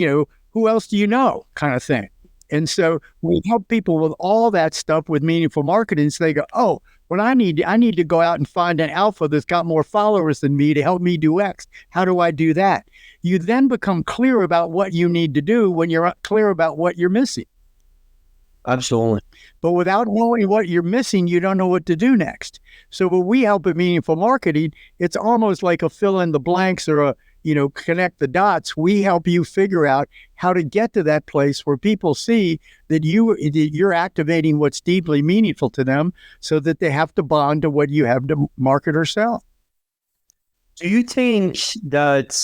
who else do you know, kind of thing. And so we help people with all that stuff with meaningful marketing. So they go, oh, what I need to go out and find an alpha that's got more followers than me to help me do X. How do I do that? You then become clear about what you need to do when you're clear about what you're missing. Absolutely. But without knowing what you're missing, you don't know what to do next. So when we help with meaningful marketing, it's almost like a fill in the blanks or a connect the dots. We help you figure out how to get to that place where people see that you're activating what's deeply meaningful to them so that they have to bond to what you have to market or sell. Do you think that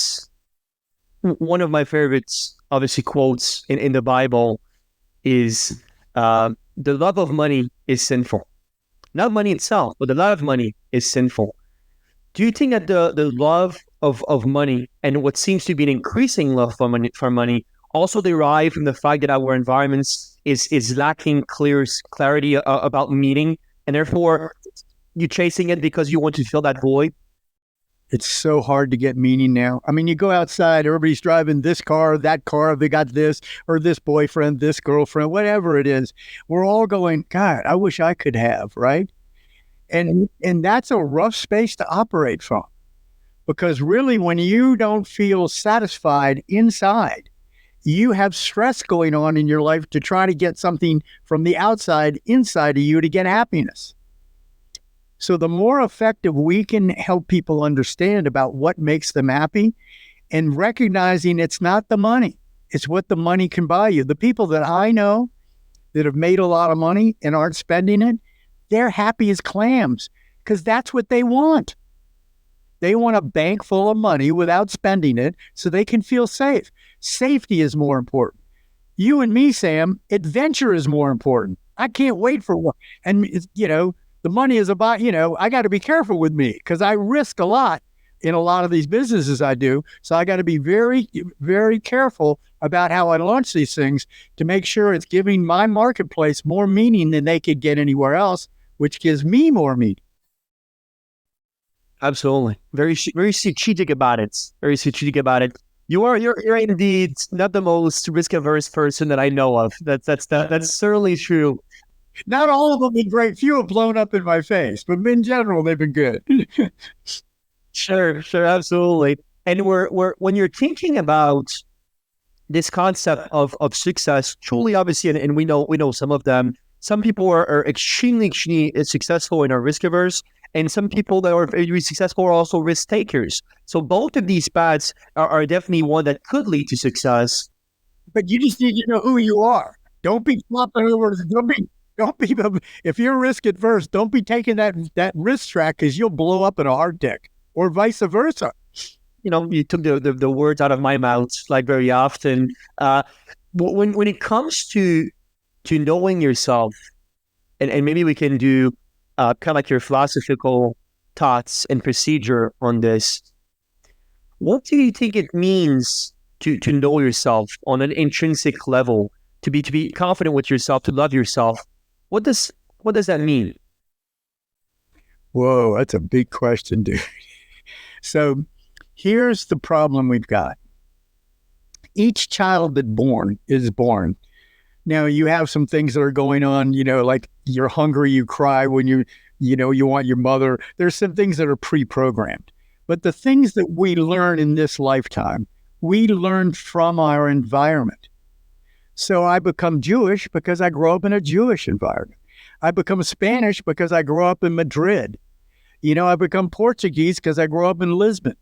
one of my favorites, obviously, quotes in the Bible is the love of money is sinful? Not money itself, but the love of money is sinful. Do you think that the love of money and what seems to be an increasing love for money also derive from the fact that our environments is lacking clarity about meaning, and therefore you're chasing it because you want to fill that void? It's so hard to get meaning now. I mean, you go outside, everybody's driving this car, that car, they got this, or this boyfriend, this girlfriend, whatever it is. We're all going, God, I wish I could have, right? And that's a rough space to operate from. Because really, when you don't feel satisfied inside, you have stress going on in your life to try to get something from the outside inside of you to get happiness. So the more effective we can help people understand about what makes them happy and recognizing it's not the money, it's what the money can buy you. The people that I know that have made a lot of money and aren't spending it, they're happy as clams because that's what they want. They want a bank full of money without spending it so they can feel safe. Safety is more important. You and me, Sam, adventure is more important. I can't wait for one. And, the money is about, I got to be careful with me because I risk a lot in a lot of these businesses I do. So I got to be very, very careful about how I launch these things to make sure it's giving my marketplace more meaning than they could get anywhere else, which gives me more meaning. Absolutely. Very strategic about it. Very strategic about it. You're indeed not the most risk averse person that I know of. That's certainly true. Not all of them have been great. Few have blown up in my face, but in general, they've been good. Sure, absolutely. And when you're thinking about this concept of success, truly, obviously, and we know some of them. Some people are extremely successful and are risk averse, and some people that are very successful are also risk takers. So both of these paths are definitely one that could lead to success. But you just need to know who you are. Don't be flopping over. Don't be. If you're risk adverse, don't be taking that risk track because you'll blow up in a hard deck, or vice versa. You took the words out of my mouth like very often. When it comes to knowing yourself, and maybe we can do kind of like your philosophical thoughts and procedure on this. What do you think it means to know yourself on an intrinsic level, to be confident with yourself, to love yourself? What does that mean? Whoa, that's a big question, dude. So here's the problem we've got. Each child that's born is born. Now, you have some things that are going on, like you're hungry, you cry when you want your mother. There's some things that are pre-programmed. But the things that we learn in this lifetime, we learn from our environment. So I become Jewish because I grew up in a Jewish environment. I become Spanish because I grew up in Madrid. I become Portuguese because I grew up in Lisbon.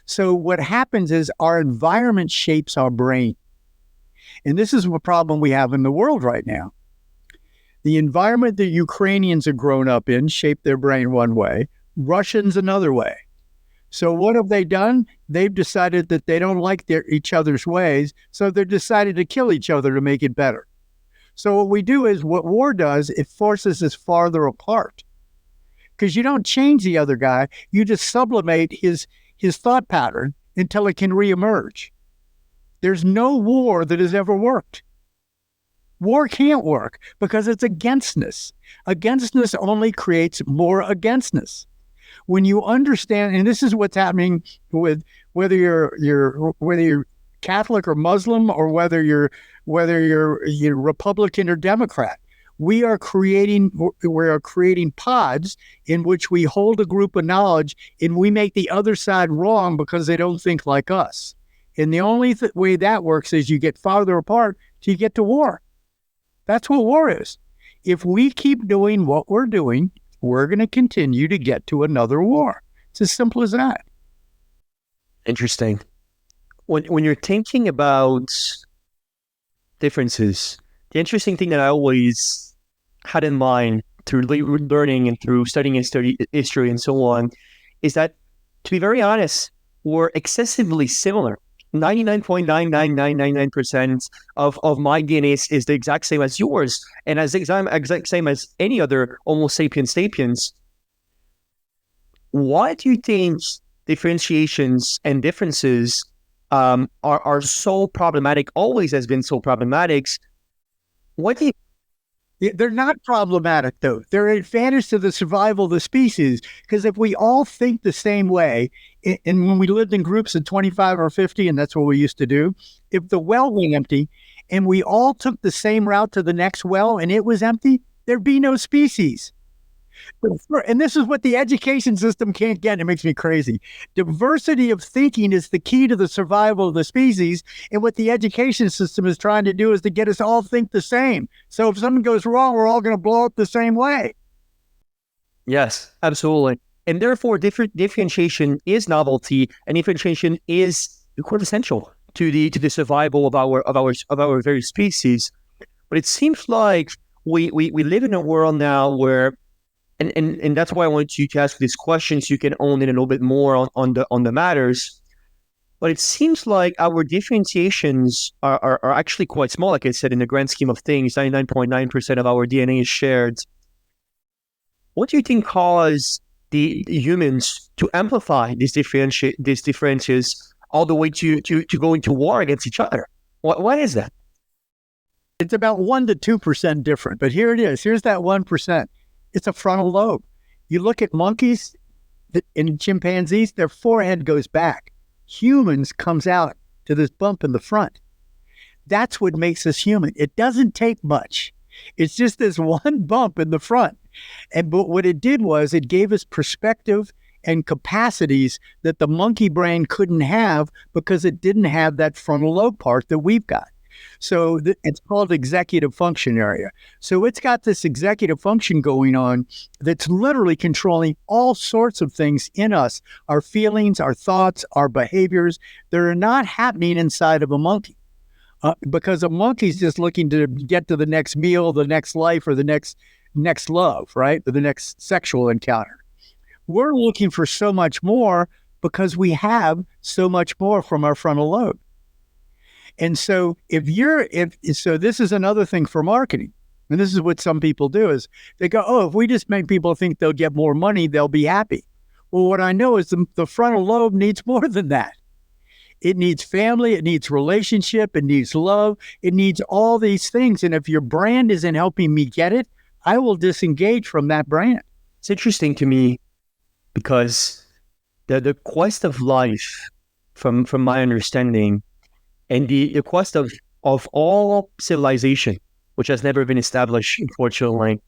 So what happens is our environment shapes our brain. And this is a problem we have in the world right now. The environment that Ukrainians have grown up in shaped their brain one way, Russians another way. So what have they done? They've decided that they don't like each other's ways, so they've decided to kill each other to make it better. So what we do is, what war does, it forces us farther apart. Because you don't change the other guy, you just sublimate his thought pattern until it can reemerge. There's no war that has ever worked. War can't work because it's againstness. Againstness only creates more againstness. When you understand, and this is what's happening with whether you're Catholic or Muslim, or whether you're Republican or Democrat, we are creating pods in which we hold a group of knowledge and we make the other side wrong because they don't think like us. And the only way that works is you get farther apart till you get to war. That's what war is. If we keep doing what we're doing, we're going to continue to get to another war. It's as simple as that. Interesting. When you're thinking about differences, the interesting thing that I always had in mind through learning and through studying history and so on is that, to be very honest, we're excessively similar. 99.99999% of my DNA is the exact same as yours, and as exact same as any other Homo sapiens. Why do you think differentiations and differences are so problematic? Always has been so problematic. What do you They're not problematic, though. They're an advantage to the survival of the species, because if we all think the same way, and when we lived in groups of 25 or 50, and that's what we used to do, if the well went empty and we all took the same route to the next well and it was empty, there'd be no species. And this is what the education system can't get. It makes me crazy. Diversity of thinking is the key to the survival of the species. And what the education system is trying to do is to get us all think the same. So if something goes wrong, we're all going to blow up the same way. Yes, absolutely. And therefore, differentiation is novelty, and differentiation is quintessential to the survival of our very species. But it seems like we live in a world now where, and that's why I wanted you to ask these questions. You can own in a little bit more on the matters. But it seems like our differentiations are actually quite small. Like I said, in the grand scheme of things, 99.9% of our DNA is shared. What do you think caused the humans to amplify these differences all the way to go into war against each other? Why is that? It's about 1 to 2% different, but here it is. Here's that 1%. It's a frontal lobe. You look at monkeys and chimpanzees, their forehead goes back. Humans comes out to this bump in the front. That's what makes us human. It doesn't take much. It's just this one bump in the front. But what it did was it gave us perspective and capacities that the monkey brain couldn't have because it didn't have that frontal lobe part that we've got. So it's called executive function area. So it's got this executive function going on that's literally controlling all sorts of things in us, our feelings, our thoughts, our behaviors that are not happening inside of a monkey. Because a monkey's just looking to get to the next meal, the next life, or the next love, right? Or the next sexual encounter. We're looking for so much more because we have so much more from our frontal lobe. And so so this is another thing for marketing. And this is what some people do is they go, oh, if we just make people think they'll get more money, they'll be happy. Well, what I know is the frontal lobe needs more than that. It needs family, it needs relationship, it needs love, it needs all these things. And if your brand isn't helping me get it, I will disengage from that brand. It's interesting to me because the quest of life, from my understanding, and the quest of all civilization, which has never been established, unfortunately,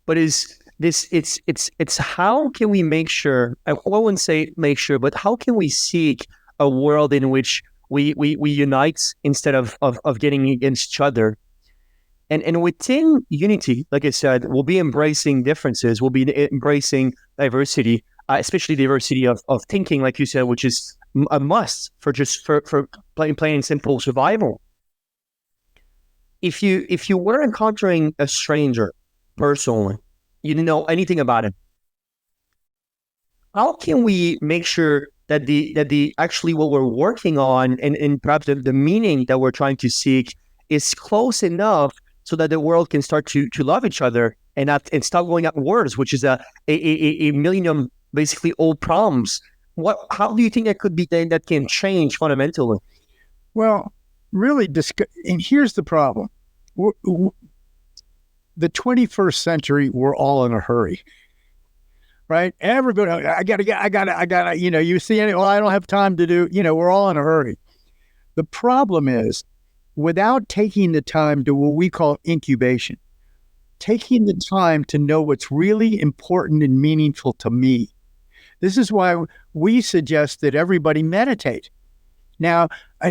but it's how can we make sure, I wouldn't say make sure, but how can we seek a world in which we unite instead of getting against each other? And within unity, like I said, we'll be embracing differences, we'll be embracing diversity, especially diversity of thinking, like you said, which is a must for plain and simple survival. If you were encountering a stranger personally, you didn't know anything about him, how can we make sure that the actually what we're working on and perhaps the meaning that we're trying to seek is close enough so that the world can start to love each other and stop going at wars, which is a millennium basically old problems. How do you think that could be that can change fundamentally? Well, really, and here's the problem. The 21st century, we're all in a hurry, right? Everybody, I gotta, you see any, well, I don't have time to do, we're all in a hurry. The problem is, without taking the time to what we call incubation, taking the time to know what's really important and meaningful to me. This is why we suggest that everybody meditate. Now,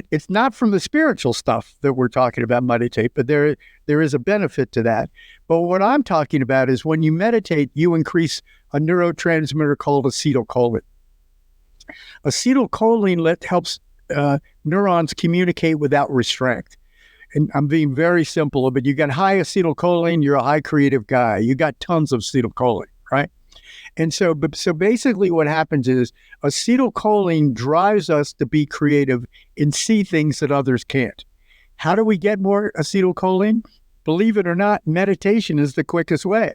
it's not from the spiritual stuff that we're talking about meditate, but there is a benefit to that. But what I'm talking about is when you meditate, you increase a neurotransmitter called acetylcholine. Acetylcholine helps neurons communicate without restraint. And I'm being very simple, but you got high acetylcholine, you're a high creative guy. You got tons of acetylcholine, right? And so basically what happens is acetylcholine drives us to be creative and see things that others can't. How do we get more acetylcholine? Believe it or not, meditation is the quickest way.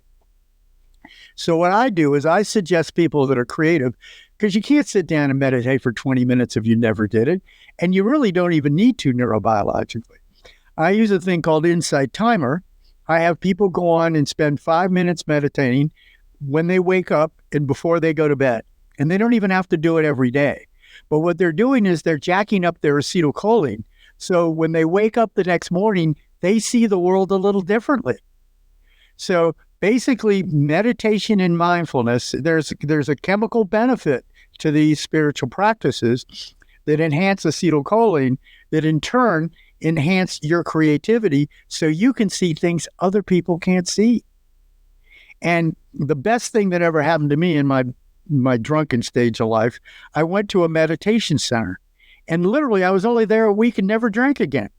So what I do is I suggest people that are creative, because you can't sit down and meditate for 20 minutes if you never did it, and you really don't even need to neurobiologically. I use a thing called Insight Timer, I have people go on and spend 5 minutes meditating when they wake up and before they go to bed. And they don't even have to do it every day. But what they're doing is they're jacking up their acetylcholine. So when they wake up the next morning, they see the world a little differently. So basically, meditation and mindfulness, there's a chemical benefit to these spiritual practices that enhance acetylcholine, that in turn enhance your creativity so you can see things other people can't see. And the best thing that ever happened to me in my drunken stage of life, I went to a meditation center, and literally I was only there a week and never drank again.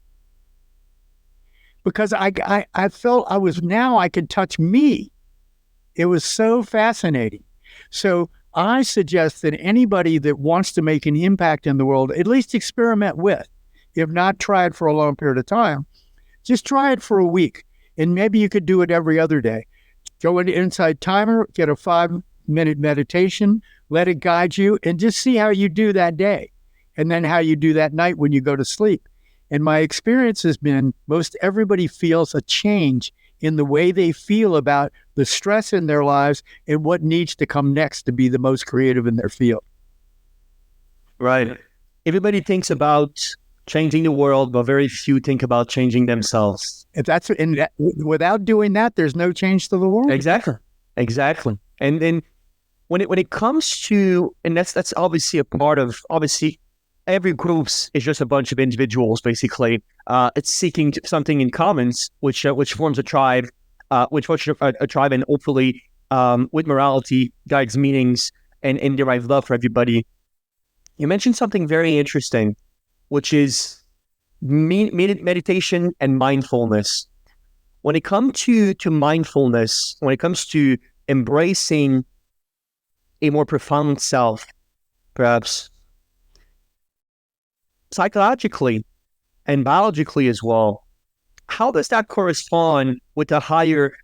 Because I felt I could touch me. It was so fascinating. So I suggest that anybody that wants to make an impact in the world, at least experiment with, if not try it for a long period of time, just try it for a week. And maybe you could do it every other day. Go into Insight Timer, get a 5-minute meditation, let it guide you, and just see how you do that day. And then how you do that night when you go to sleep. And my experience has been most everybody feels a change in the way they feel about the stress in their lives and what needs to come next to be the most creative in their field. Right. Everybody thinks about changing the world, but very few think about changing themselves. Without doing that, there's no change to the world. Exactly. And then when it comes to, and that's obviously a part of, obviously, every group is just a bunch of individuals, basically. It's seeking something in commons, which forms a tribe, a tribe, and hopefully, with morality, guides meanings and derive love for everybody. You mentioned something very interesting, which is meditation and mindfulness. When it comes to mindfulness, when it comes to embracing a more profound self, perhaps, psychologically and biologically as well, how does that correspond with a higher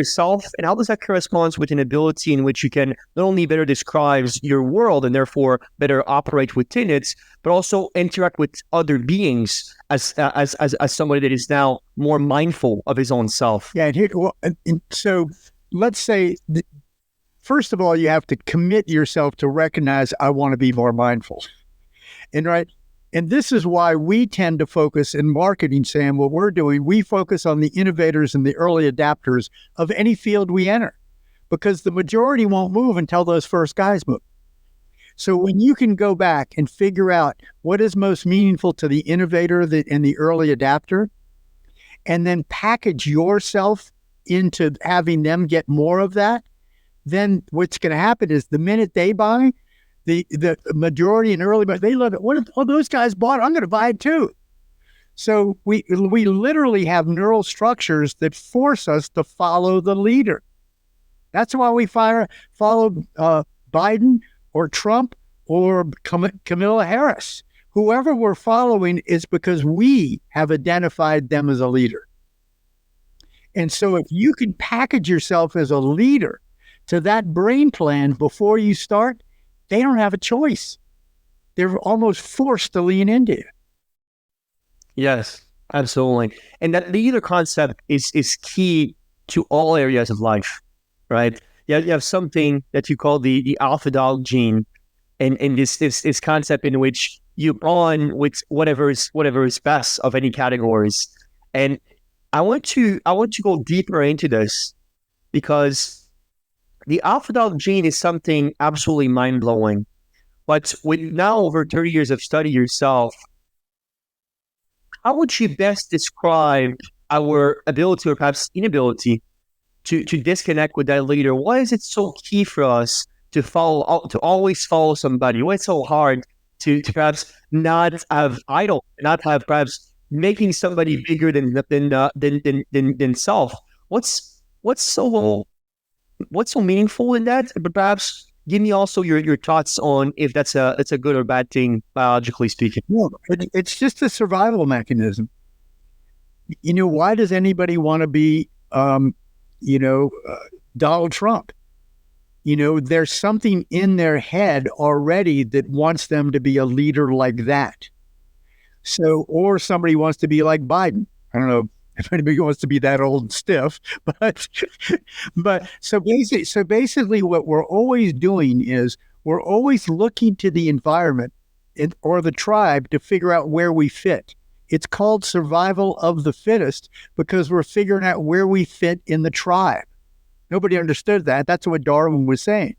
self, and how does that correspond with an ability in which you can not only better describe your world and therefore better operate within it, but also interact with other beings as somebody that is now more mindful of his own self? Yeah, so let's say, first of all, you have to commit yourself to recognize, I want to be more mindful. And this is why we tend to focus in marketing, Sam, what we're doing, we focus on the innovators and the early adapters of any field we enter, because the majority won't move until those first guys move. So when you can go back and figure out what is most meaningful to the innovator and the early adapter, and then package yourself into having them get more of that, then what's going to happen is the minute they buy, the majority and early, but they love it. What if those guys bought? I'm going to buy it too. So we literally have neural structures that force us to follow the leader. That's why we follow Biden or Trump or Kamala Harris. Whoever we're following is because we have identified them as a leader. And so if you can package yourself as a leader to that brain plan before you start, they don't have a choice. They're almost forced to lean into it. Yes, absolutely. And that leader concept is key to all areas of life, right? You have something that you call the alpha dog gene, and this concept in which you bond with whatever is best of any categories. And I want to go deeper into this, because the alpha dog gene is something absolutely mind-blowing. But with now over 30 years of study yourself, how would you best describe our ability or perhaps inability to disconnect with that leader? Why is it so key for us to always follow somebody? Why it's so hard to perhaps not have idol, not have perhaps making somebody bigger than self? What's so meaningful in that? But perhaps give me also your thoughts on if that's a good or bad thing, biologically speaking. No, it's just a survival mechanism. Why does anybody want to be, Donald Trump? There's something in their head already that wants them to be a leader like that. So, or somebody wants to be like Biden. I don't know if anybody wants to be that old and stiff. But basically what we're always doing is we're always looking to the environment or the tribe to figure out where we fit. It's called survival of the fittest because we're figuring out where we fit in the tribe. Nobody understood that. That's what Darwin was saying.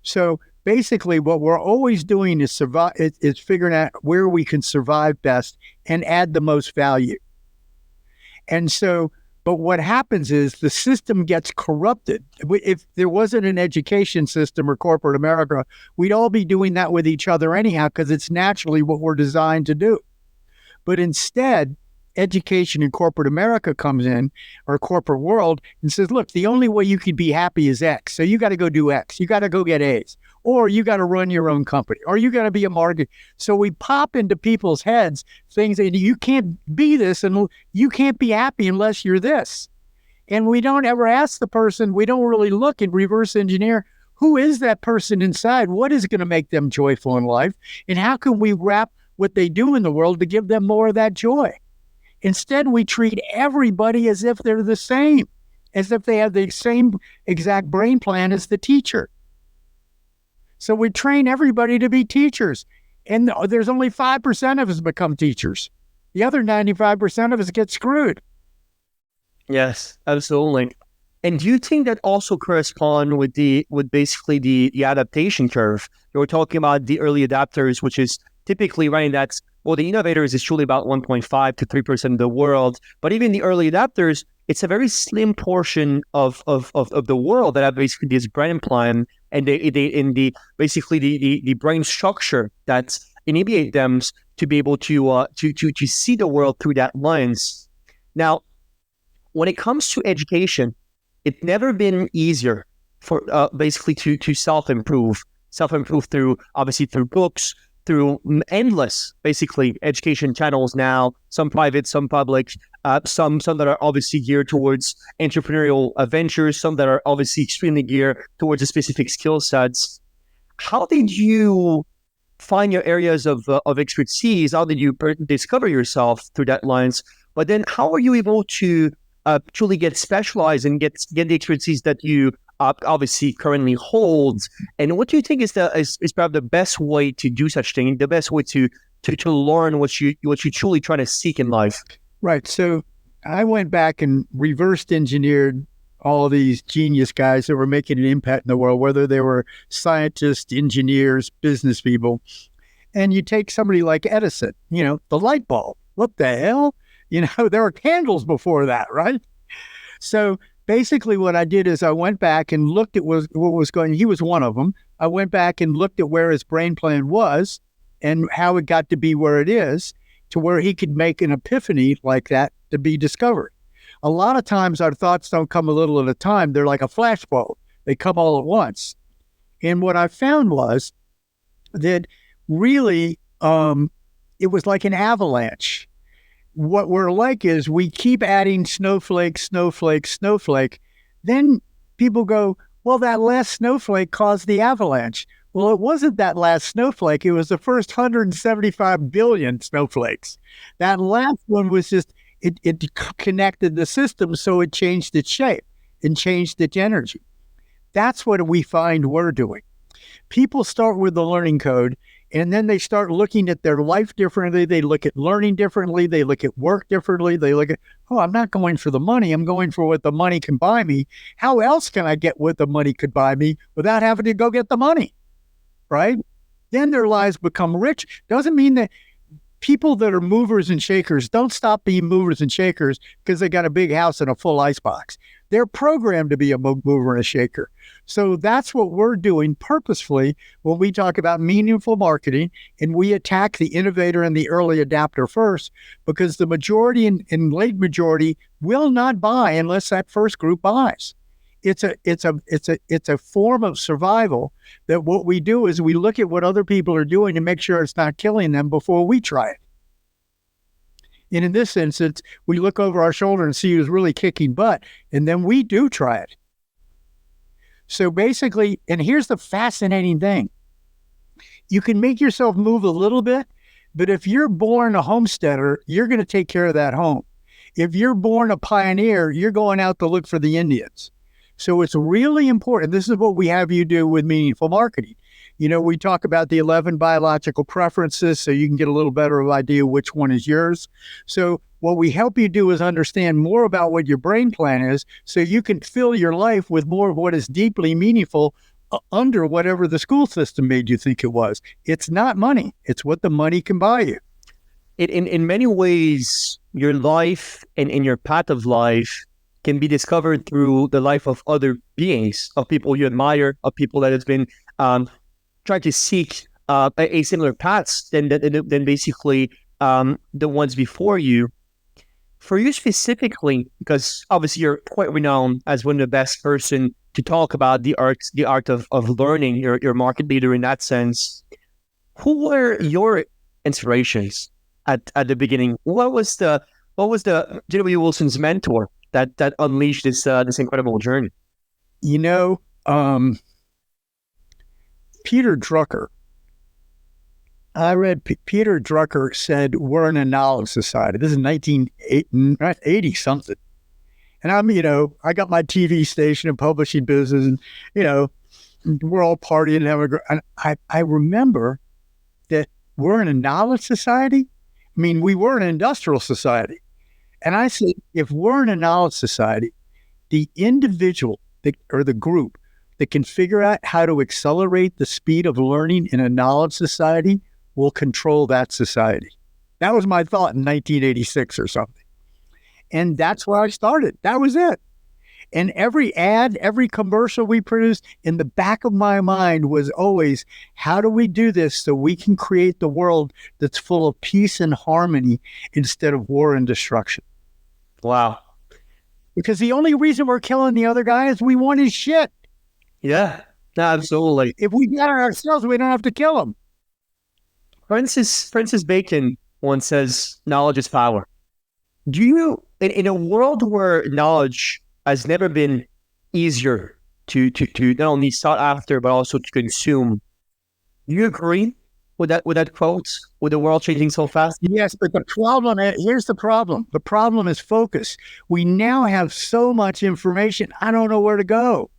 So basically what we're always doing is figuring out where we can survive best and add the most value. And so, but what happens is the system gets corrupted. If there wasn't an education system or corporate America, we'd all be doing that with each other anyhow, because it's naturally what we're designed to do. But instead, education in corporate America comes in, or corporate world, and says, look, the only way you can be happy is X. So you got to go do X. You got to go get A's. Or you got to run your own company. Or you got to be a market. So we pop into people's heads things that you can't be this and you can't be happy unless you're this. And we don't ever ask the person, we don't really look and reverse engineer, who is that person inside? What is going to make them joyful in life? And how can we wrap what they do in the world to give them more of that joy? Instead, we treat everybody as if they're the same, as if they have the same exact brain plan as the teacher. So we train everybody to be teachers. And there's only 5% of us become teachers. The other 95% of us get screwed. Yes, absolutely. And do you think that also correspond with basically the adaptation curve? You were talking about the early adapters, which is typically, right, that's, well, the innovators is truly about 1.5 to 3% of the world. But even the early adapters, it's a very slim portion of the world that have basically this brain plan and basically the brain structure that enable them to be able to see the world through that lens. Now, when it comes to education, it's never been easier for basically to self-improve through books, through endless, basically, education channels now, some private, some public, some that are obviously geared towards entrepreneurial ventures, some that are obviously extremely geared towards a specific skill sets. How did you find your areas of expertise? How did you discover yourself through that lens? But then how are you able to truly get specialized and get the expertise that you obviously currently holds? And what do you think is probably the best way to do such thing, the best way to learn what you truly try to seek in life? Right. So I went back and reversed engineered all of these genius guys that were making an impact in the world, whether they were scientists, engineers, business people. And you take somebody like Edison, the light bulb. What the hell? There were candles before that, right? So basically what I did is I went back and looked at what was going. He was one of them. I went back and looked at where his brain plan was and how it got to be where it is, to where he could make an epiphany like that to be discovered. A lot of times our thoughts don't come a little at a time. They're like a flashbulb. They come all at once. And what I found was that really it was like an avalanche. What we're like is we keep adding snowflake. Then people go, well, that last snowflake caused the avalanche. Well, it wasn't that last snowflake. It was the first 175 billion snowflakes. That last one was just, it connected the system, so it changed its shape and changed its energy. That's what we find we're doing. People start with the learning code, and then they start looking at their life differently. They look at learning differently. They look at work differently. They look at, I'm not going for the money. I'm going for what the money can buy me. How else can I get what the money could buy me without having to go get the money, right? Then their lives become rich. Doesn't mean that people that are movers and shakers don't stop being movers and shakers because they got a big house and a full icebox. They're programmed to be a mover and a shaker. So that's what we're doing purposefully when we talk about meaningful marketing, and we attack the innovator and the early adapter first, because the majority and late majority will not buy unless that first group buys. It's a form of survival that what we do is we look at what other people are doing and make sure it's not killing them before we try it. And in this instance, we look over our shoulder and see who's really kicking butt, and then we do try it. So basically, and here's the fascinating thing. You can make yourself move a little bit, but if you're born a homesteader, you're going to take care of that home. If you're born a pioneer, you're going out to look for the Indians. So it's really important. This is what we have you do with meaningful marketing. We talk about the 11 biological preferences so you can get a little better of an idea which one is yours. So what we help you do is understand more about what your brain plan is so you can fill your life with more of what is deeply meaningful under whatever the school system made you think it was. It's not money. It's what the money can buy you. In many ways, your life and in your path of life can be discovered through the life of other beings, of people you admire, of people that has been trying to seek a similar paths than basically the ones before you. For you specifically, because obviously you're quite renowned as one of the best person to talk about the art of learning. You're a market leader in that sense. Who were your inspirations at the beginning? What was the J.W. Wilson's mentor that unleashed this incredible journey? Peter Drucker. I read Peter Drucker said, we're in a knowledge society. This is 1980 something. And I got my TV station and publishing business and, we're all partying and having and I remember that we're in a knowledge society. I mean, we were an industrial society. And I said, if we're in a knowledge society, the individual or the group that can figure out how to accelerate the speed of learning in a knowledge society will control that society. That was my thought in 1986 or something. And that's where I started. That was it. And every ad, every commercial we produced, in the back of my mind was always, how do we do this so we can create the world that's full of peace and harmony instead of war and destruction? Wow. Because the only reason we're killing the other guy is we want his shit. Yeah, absolutely. If we got it ourselves, we don't have to kill him. Francis Bacon once says, knowledge is power. Do you, in a world where knowledge has never been easier to not only sought after, but also to consume, do you agree with that quote, with the world changing so fast? Yes, but here's the problem. The problem is focus. We now have so much information, I don't know where to go.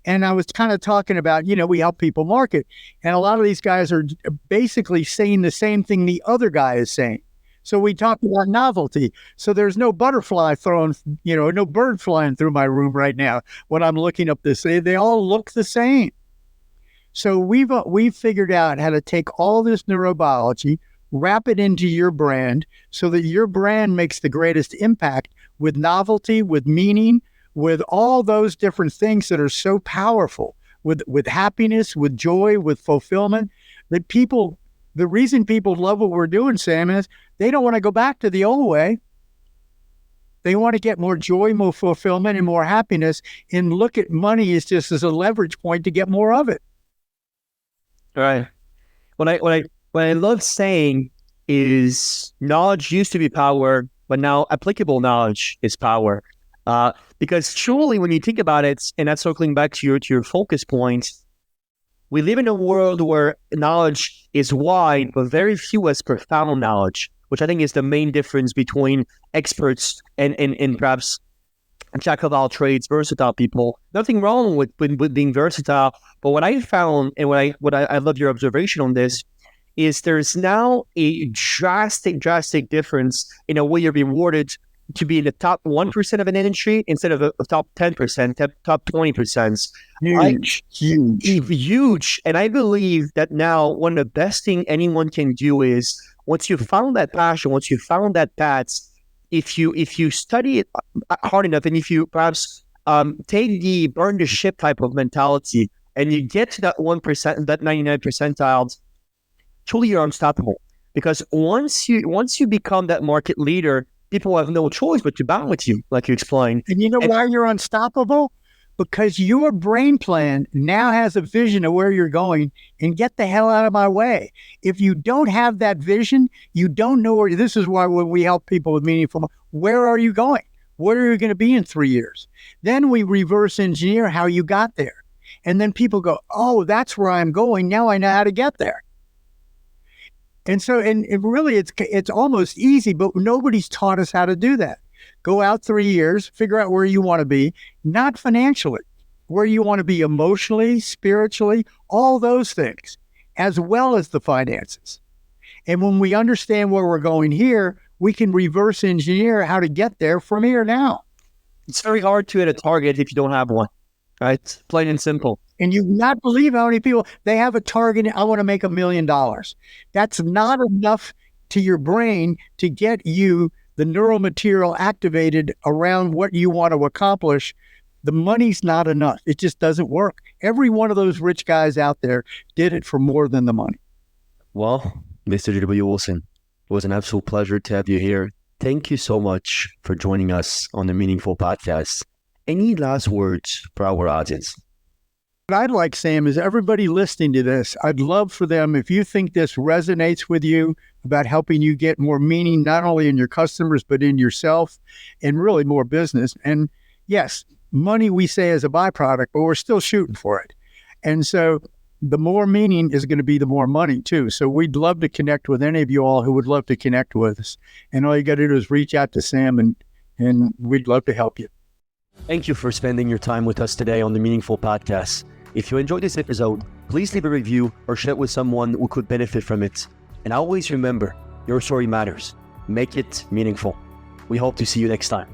And I was kind of talking about, we help people market. And a lot of these guys are basically saying the same thing the other guy is saying. So we talked about novelty. So there's no butterfly no bird flying through my room right now when I'm looking up this. They all look the same. So we've figured out how to take all this neurobiology, wrap it into your brand so that your brand makes the greatest impact with novelty, with meaning, with all those different things that are so powerful, with happiness, with joy, with fulfillment, that the reason people love what we're doing, Sam, is they don't want to go back to the old way. They want to get more joy, more fulfillment, and more happiness, and look at money as just as a leverage point to get more of it. Right. What I love saying is knowledge used to be power, but now applicable knowledge is power. Because truly, when you think about it, and that's circling back to your focus point, we live in a world where knowledge is wide, but very few has profound knowledge, which I think is the main difference between experts and perhaps jack of all trades, versatile people. Nothing wrong with being versatile, but what I found, and what I love your observation on this, is there's now a drastic difference in a way you're rewarded to be in the top 1% of an industry instead of the top 10%, top 20%. Huge. And I believe that now one of the best thing anyone can do is, once you found that passion, once you found that path, if you study it hard enough, and if you perhaps take the burn the ship type of mentality, and you get to that 1%, that 99 percentile, truly you're unstoppable. Because once you become that market leader, people have no choice but to bow with you, like you explained. And you know why you're unstoppable? Because your brain plan now has a vision of where you're going, and get the hell out of my way. If you don't have that vision, you don't know where. This is why when we help people with meaningful, where are you going? Where are you going to be in 3 years? Then we reverse engineer how you got there. And then people go, oh, that's where I'm going. Now I know how to get there. And so, and it really, it's almost easy, but nobody's taught us how to do that. Go out 3 years, figure out where you want to be, not financially, where you want to be emotionally, spiritually, all those things, as well as the finances. And when we understand where we're going here, we can reverse engineer how to get there from here now. It's very hard to hit a target if you don't have one, right? Plain and simple. And you not believe how many people, they have a target, I want to make $1 million. That's not enough to your brain to get you the neural material activated around what you want to accomplish. The money's not enough. It just doesn't work. Every one of those rich guys out there did it for more than the money. Well, Mr. W. Wilson, it was an absolute pleasure to have you here. Thank you so much for joining us on the Meaningful Podcast. Any last words for our audience? What I'd like, Sam, is everybody listening to this, I'd love for them, if you think this resonates with you about helping you get more meaning, not only in your customers, but in yourself, and really more business. And yes, money we say is a byproduct, but we're still shooting for it. And so the more meaning is going to be the more money too. So we'd love to connect with any of you all who would love to connect with us. And all you got to do is reach out to Sam and we'd love to help you. Thank you for spending your time with us today on the Meaningful Podcast. If you enjoyed this episode, please leave a review or share it with someone who could benefit from it. And always remember, your story matters. Make it meaningful. We hope to see you next time.